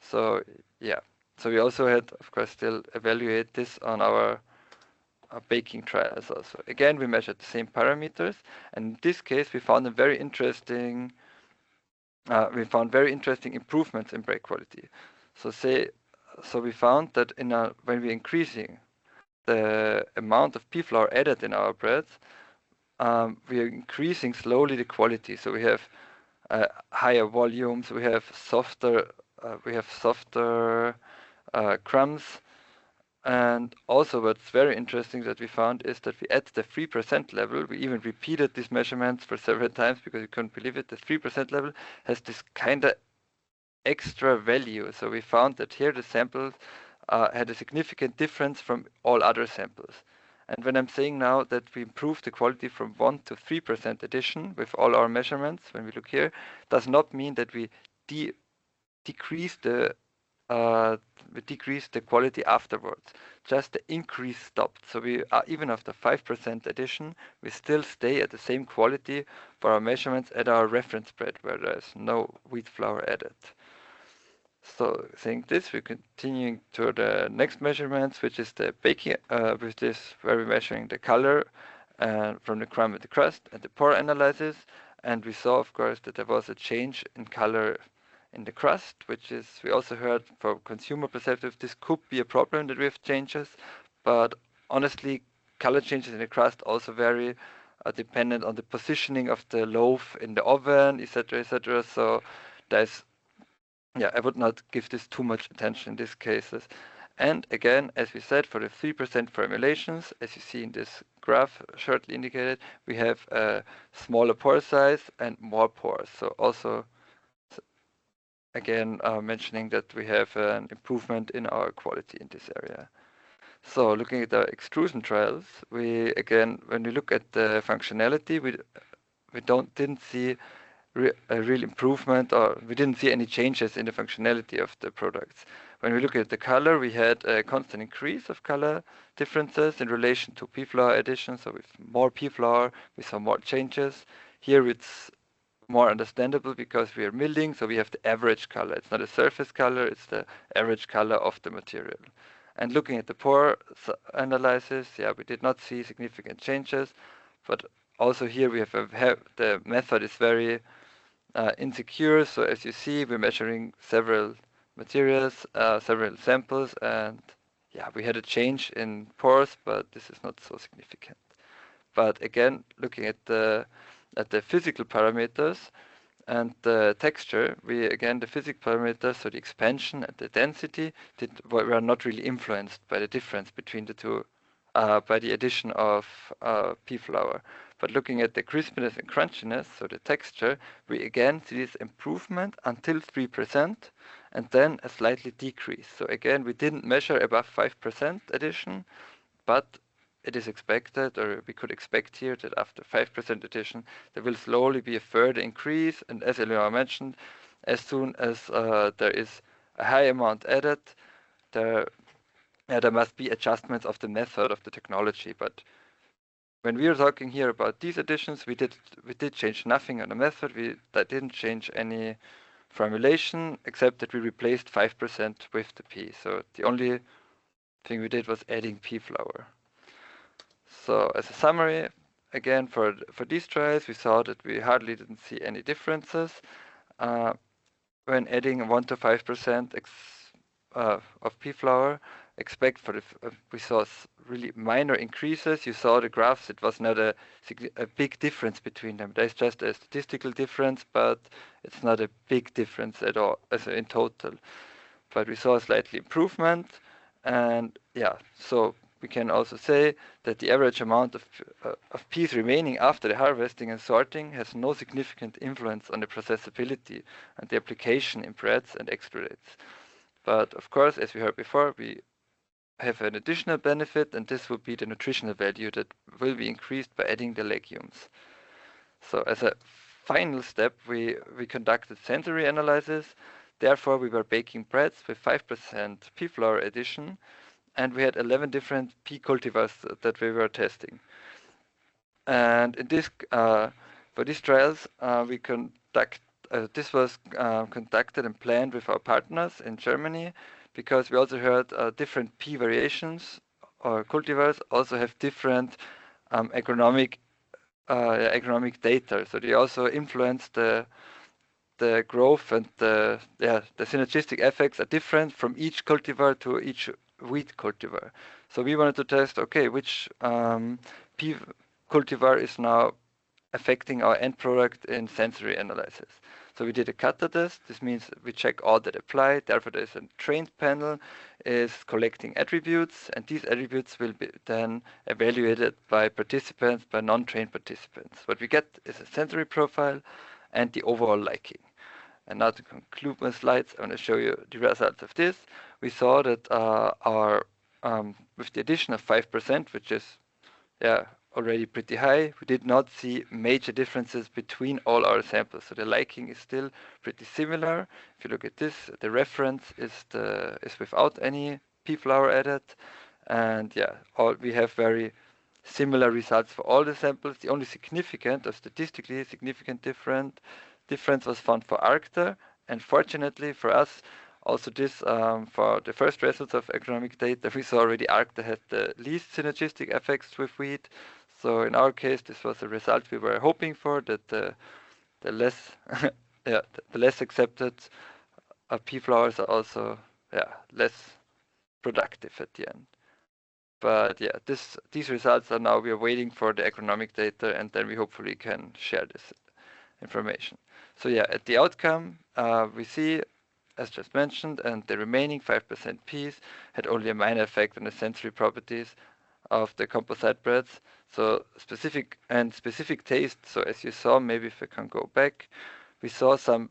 So yeah, so we also had, of course, still evaluate this on our baking trials also. Again, we measured the same parameters, and in this case, we found very interesting improvements in bread quality. So we found that when we're increasing the amount of pea flour added in our breads, we are increasing slowly the quality. So we have higher volumes, we have softer crumbs, and also what's very interesting that we found is that we at the 3% level, we even repeated these measurements for several times because we couldn't believe it. The 3% level has this kind of extra value. So we found that here the samples had a significant difference from all other samples. And when I'm saying now that we improved the quality from 1 to 3% addition with all our measurements, when we look here, does not mean that we decrease the quality afterwards. Just the increase stopped. So we even after 5% addition, we still stay at the same quality for our measurements at our reference bread, where there's no wheat flour added. So saying this, we're continuing to the next measurements, which is the baking, with this where we're measuring the color from the crumb and the crust and the pore analysis. And we saw, of course, that there was a change in color in the crust, which is, we also heard from consumer perspective, this could be a problem that we have changes, but honestly, color changes in the crust also vary, dependent on the positioning of the loaf in the oven, etc., etc. So there's, yeah, I would not give this too much attention in these cases. And again, as we said, for the 3% formulations, as you see in this graph shortly indicated, we have a smaller pore size and more pores. So also, again, mentioning that we have an improvement in our quality in this area. So looking at the extrusion trials, when we look at the functionality, we didn't see a real improvement, or we didn't see any changes in the functionality of the products. When we look at the color, we had a constant increase of color differences in relation to p-flower addition. So with more p-flower, we saw more changes. Here it's more understandable because we are milling, so we have the average color. It's not a surface color, it's the average color of the material. And looking at the pore analysis, yeah, we did not see significant changes, but also here we have the method is very insecure. So as you see, we're measuring several materials, several samples, and yeah, we had a change in pores, but this is not so significant. But again, looking at the physical parameters and the texture, the physical parameters, so the expansion and the density, were not really influenced by the difference between the two, by the addition of p-flower. But looking at the crispiness and crunchiness, so the texture, we again see this improvement until 3%, and then a slightly decrease. So again, we didn't measure above 5% addition, but it is expected, or we could expect here, that after 5% addition, there will slowly be a further increase. And as Eleonora mentioned, as soon as there is a high amount added, there must be adjustments of the method of the technology. But when we are talking here about these additions, we did change nothing on the method. That didn't change any formulation, except that we replaced 5% with the P. So the only thing we did was adding p-flower. So as a summary, again, for these trials, we saw that we hardly didn't see any differences when adding 1 to 5% of p-flower. We saw really minor increases. You saw the graphs; it was not a big difference between them. There's just a statistical difference, but it's not a big difference at all, as in total. But we saw a slight improvement, and yeah, so we can also say that the average amount of peas remaining after the harvesting and sorting has no significant influence on the processability and the application in breads and extrudants. But of course, as we heard before, we have an additional benefit, and this would be the nutritional value that will be increased by adding the legumes. So as a final step, we conducted sensory analysis. Therefore, we were baking breads with 5% p-flower addition, and we had 11 different pea cultivars that we were testing. And in this, for these trials, this was conducted and planned with our partners in Germany, because we also heard different pea variations or cultivars also have different agronomic data. So they also influence the growth, and the synergistic effects are different from each cultivar to each wheat cultivar. So we wanted to test, okay, which pea cultivar is now affecting our end product in sensory analysis. So we did a kata test. This means we check all that apply. Therefore, there's a trained panel is collecting attributes, and these attributes will be then evaluated by participants, by non-trained participants. What we get is a sensory profile and the overall liking. And now to conclude my slides, I want to show you the results of this. We saw that with the addition of 5%, which is already pretty high, we did not see major differences between all our samples. So the liking is still pretty similar. If you look at this, the reference is without any p-flower added, and we have very similar results for all the samples. The only significant or statistically significant difference was found for Arcta, and fortunately for us, also this for the first results of agronomic data, we saw already Arcta had the least synergistic effects with wheat. So in our case, this was a result we were hoping for, that the less the less accepted p-flowers are also less productive at the end. But these results are now, we are waiting for the agronomic data, and then we hopefully can share this information. So at the outcome, we see, as just mentioned, and the remaining 5% peas had only a minor effect on the sensory properties of the composite breads. So specific taste. So as you saw, maybe if I can go back, we saw some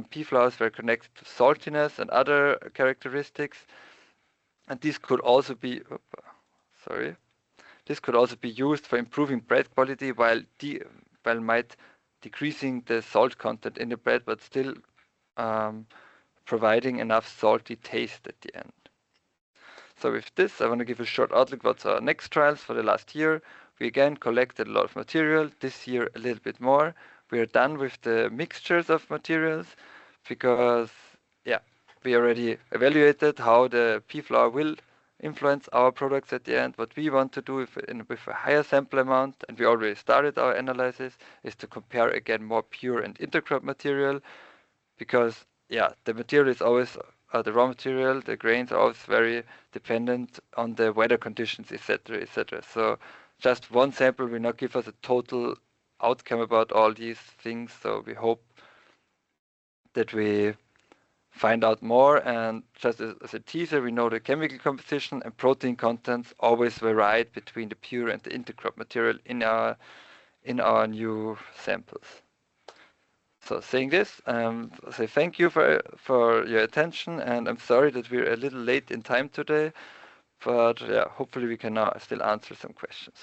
pea flowers were connected to saltiness and other characteristics, and this could also be used for improving bread quality, while might decreasing the salt content in the bread, but still providing enough salty taste at the end. So with this, I want to give a short outlook what's our next trials for the last year. We again collected a lot of material, this year a little bit more. We are done with the mixtures of materials because, yeah, we already evaluated how the pea flour will influence our products at the end. What we want to do with a higher sample amount, and we already started our analysis, is to compare again more pure and intercrop material, because yeah, the material is always the raw material, the grains are always very dependent on the weather conditions, etc., etc. So just one sample will not give us a total outcome about all these things. So we hope that we find out more. And just as a teaser, we know the chemical composition and protein contents always varied between the pure and the intercrop material in our new samples. So saying this, I say thank you for your attention, and I'm sorry that we're a little late in time today, but yeah, hopefully we can now still answer some questions.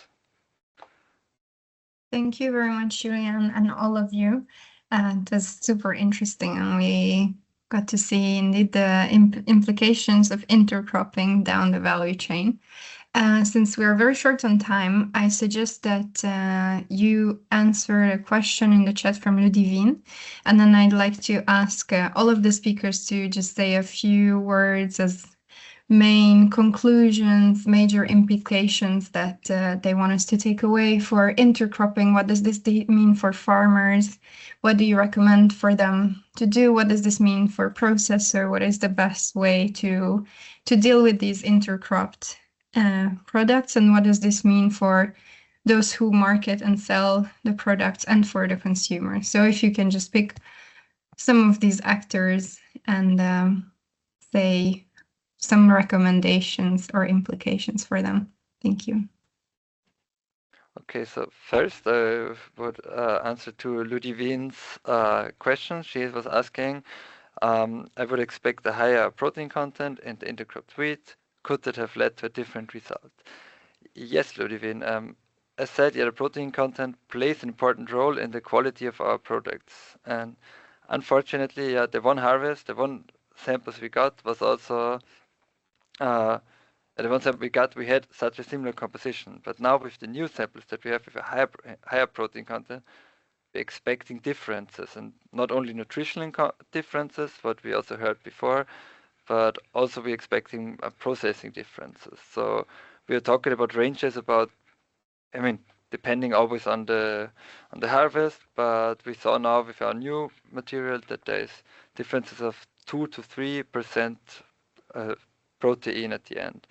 Thank you very much, Julian, and all of you. It was super interesting, and we got to see indeed the implications of intercropping down the value chain. Since we are very short on time, I suggest that you answer a question in the chat from Ludivine, and then I'd like to ask all of the speakers to just say a few words as main conclusions, major implications that they want us to take away for intercropping. What does this mean for farmers? What do you recommend for them to do? What does this mean for processor? What is the best way to deal with these intercropped products, and what does this mean for those who market and sell the products and for the consumer? So if you can just pick some of these actors and say some recommendations or implications for them. Thank you. Okay, so first I would answer to Ludivine's question. She was asking, I would expect a higher protein content in the intercropped wheat. Could that have led to a different result? Yes, Ludivine. As said, yeah, the protein content plays an important role in the quality of our products. And unfortunately, yeah, the one harvest, the one samples we got was also, the one sample we got, we had such a similar composition. But now with the new samples that we have with a higher protein content, we're expecting differences, and not only nutritional differences, what we also heard before, but also we're expecting processing differences. So we are talking about ranges about, I mean, depending always on the harvest, but we saw now with our new material that there is differences of 2 to 3% protein at the end.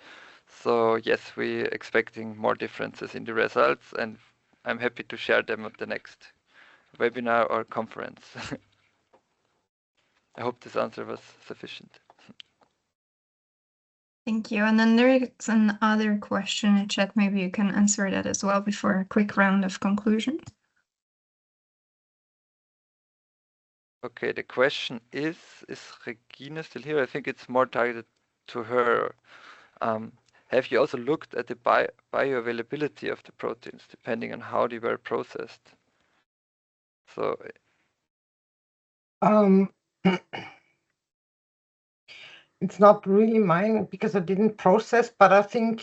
So yes, we're expecting more differences in the results, and I'm happy to share them at the next webinar or conference. I hope this answer was sufficient. Thank you. And then there is another question in chat. Maybe you can answer that as well before a quick round of conclusions. Okay, the question is Regina still here? I think it's more targeted to her. Have you also looked at the bioavailability of the proteins, depending on how they were processed? So, it's not really mine because I didn't process, but I think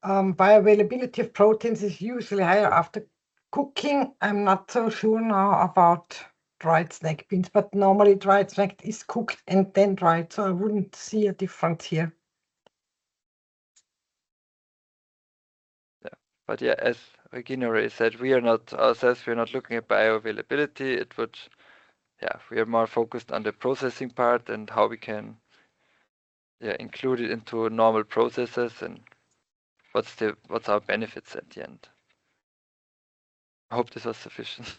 bioavailability of proteins is usually higher after cooking. I'm not so sure now about dried snack beans, but normally dried snack is cooked and then dried, so I wouldn't see a difference here. yeah, but yeah, as Regina already said, we are not ourselves. We are not looking at bioavailability. It would, yeah, we are more focused on the processing part and how we can, yeah, include it into normal processes and what's our benefits at the end. I hope this was sufficient.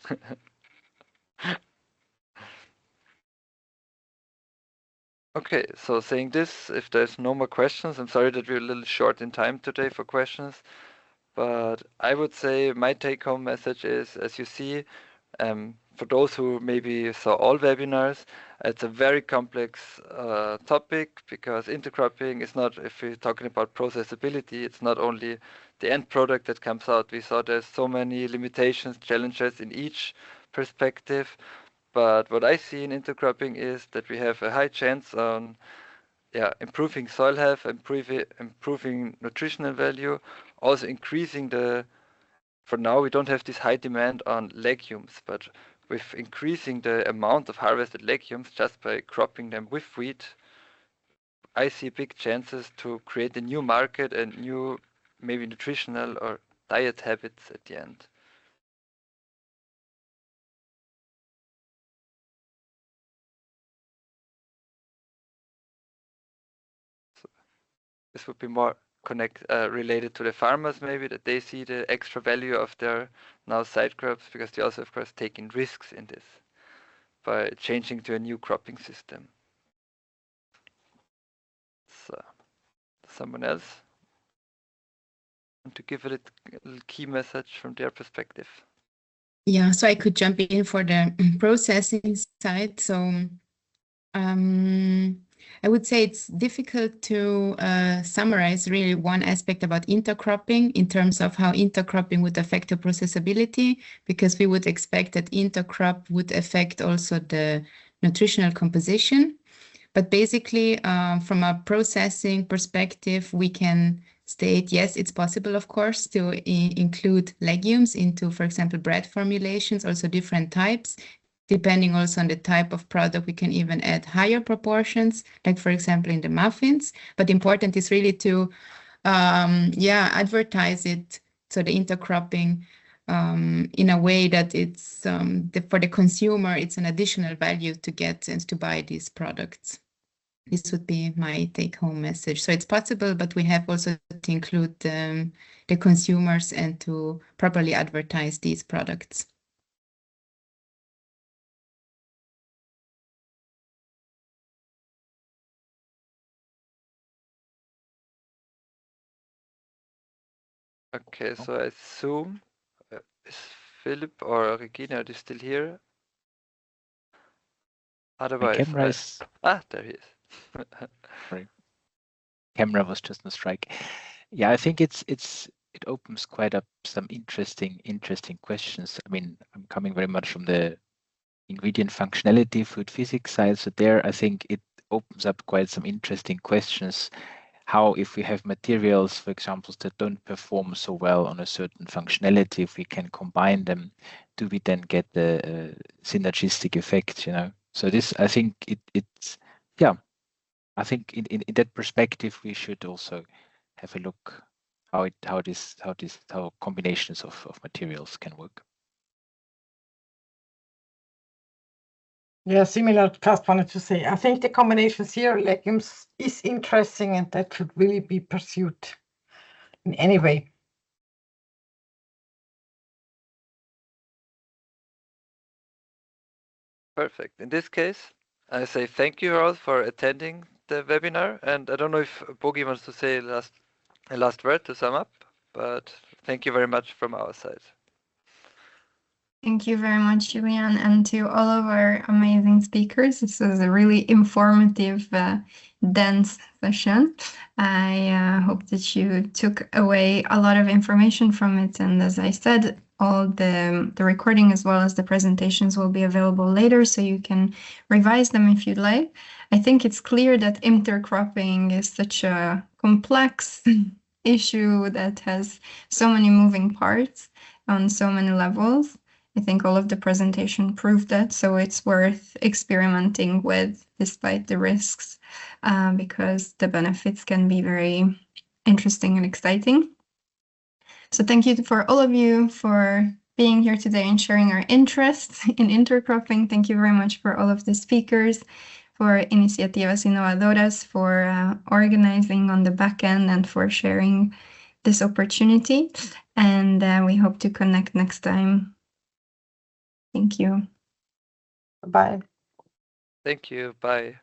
Okay, so saying this, if there's no more questions, I'm sorry that we're a little short in time today for questions, but I would say my take-home message is, as you see, For those who maybe saw all webinars, it's a very complex topic, because intercropping is not, if we're talking about processability, it's not only the end product that comes out. We saw there's so many limitations, challenges in each perspective. But what I see in intercropping is that we have a high chance on improving soil health, improving nutritional value, also increasing for now we don't have this high demand on legumes, but with increasing the amount of harvested legumes just by cropping them with wheat, I see big chances to create a new market and new maybe nutritional or diet habits at the end. So this would be more related to the farmers, maybe, that they see the extra value of their now side crops, because they also, of course, taking risks in this by changing to a new cropping system. So, someone else want to give a little key message from their perspective? Yeah, so I could jump in for the processing side. So I would say it's difficult to summarize really one aspect about intercropping in terms of how intercropping would affect the processability, because we would expect that intercrop would affect also the nutritional composition. But basically, from a processing perspective, we can state, yes, it's possible, of course, to include legumes into, for example, bread formulations, also different types. Depending also on the type of product, we can even add higher proportions, like, for example, in the muffins. But important is really to, advertise it, so the intercropping, in a way that it's, for the consumer, it's an additional value to get and to buy these products. This would be my take-home message. So it's possible, but we have also to include the consumers and to properly advertise these products. Okay, so I assume, is Philip or Regina, are you still here? Otherwise, there he is. Sorry. Camera was just on strike. Yeah, I think it opens quite up some interesting questions. I mean, I'm coming very much from the ingredient functionality, food physics side. So there, I think it opens up quite some interesting questions. How, if we have materials, for example, that don't perform so well on a certain functionality, if we can combine them, do we then get the synergistic effect? So this, I think it's I think in that perspective, we should also have a look how combinations of materials can work. Yeah, similar to Cast wanted to say. I think the combinations here, legumes, is interesting, and that should really be pursued in any way. Perfect. In this case, I say thank you all for attending the webinar, and I don't know if Bogi wants to say a last word to sum up, but thank you very much from our side. Thank you very much, Julian, and to all of our amazing speakers. This was a really informative, dense session. I hope that you took away a lot of information from it. And as I said, all the recording as well as the presentations will be available later, so you can revise them if you'd like. I think it's clear that intercropping is such a complex issue that has so many moving parts on so many levels. I think all of the presentation proved that, so it's worth experimenting with despite the risks, because the benefits can be very interesting and exciting. So thank you for all of you for being here today and sharing our interest in intercropping. Thank you very much for all of the speakers, for Iniciativas Innovadoras, for organizing on the back end and for sharing this opportunity. And we hope to connect next time. Thank you. Bye. Thank you. Bye.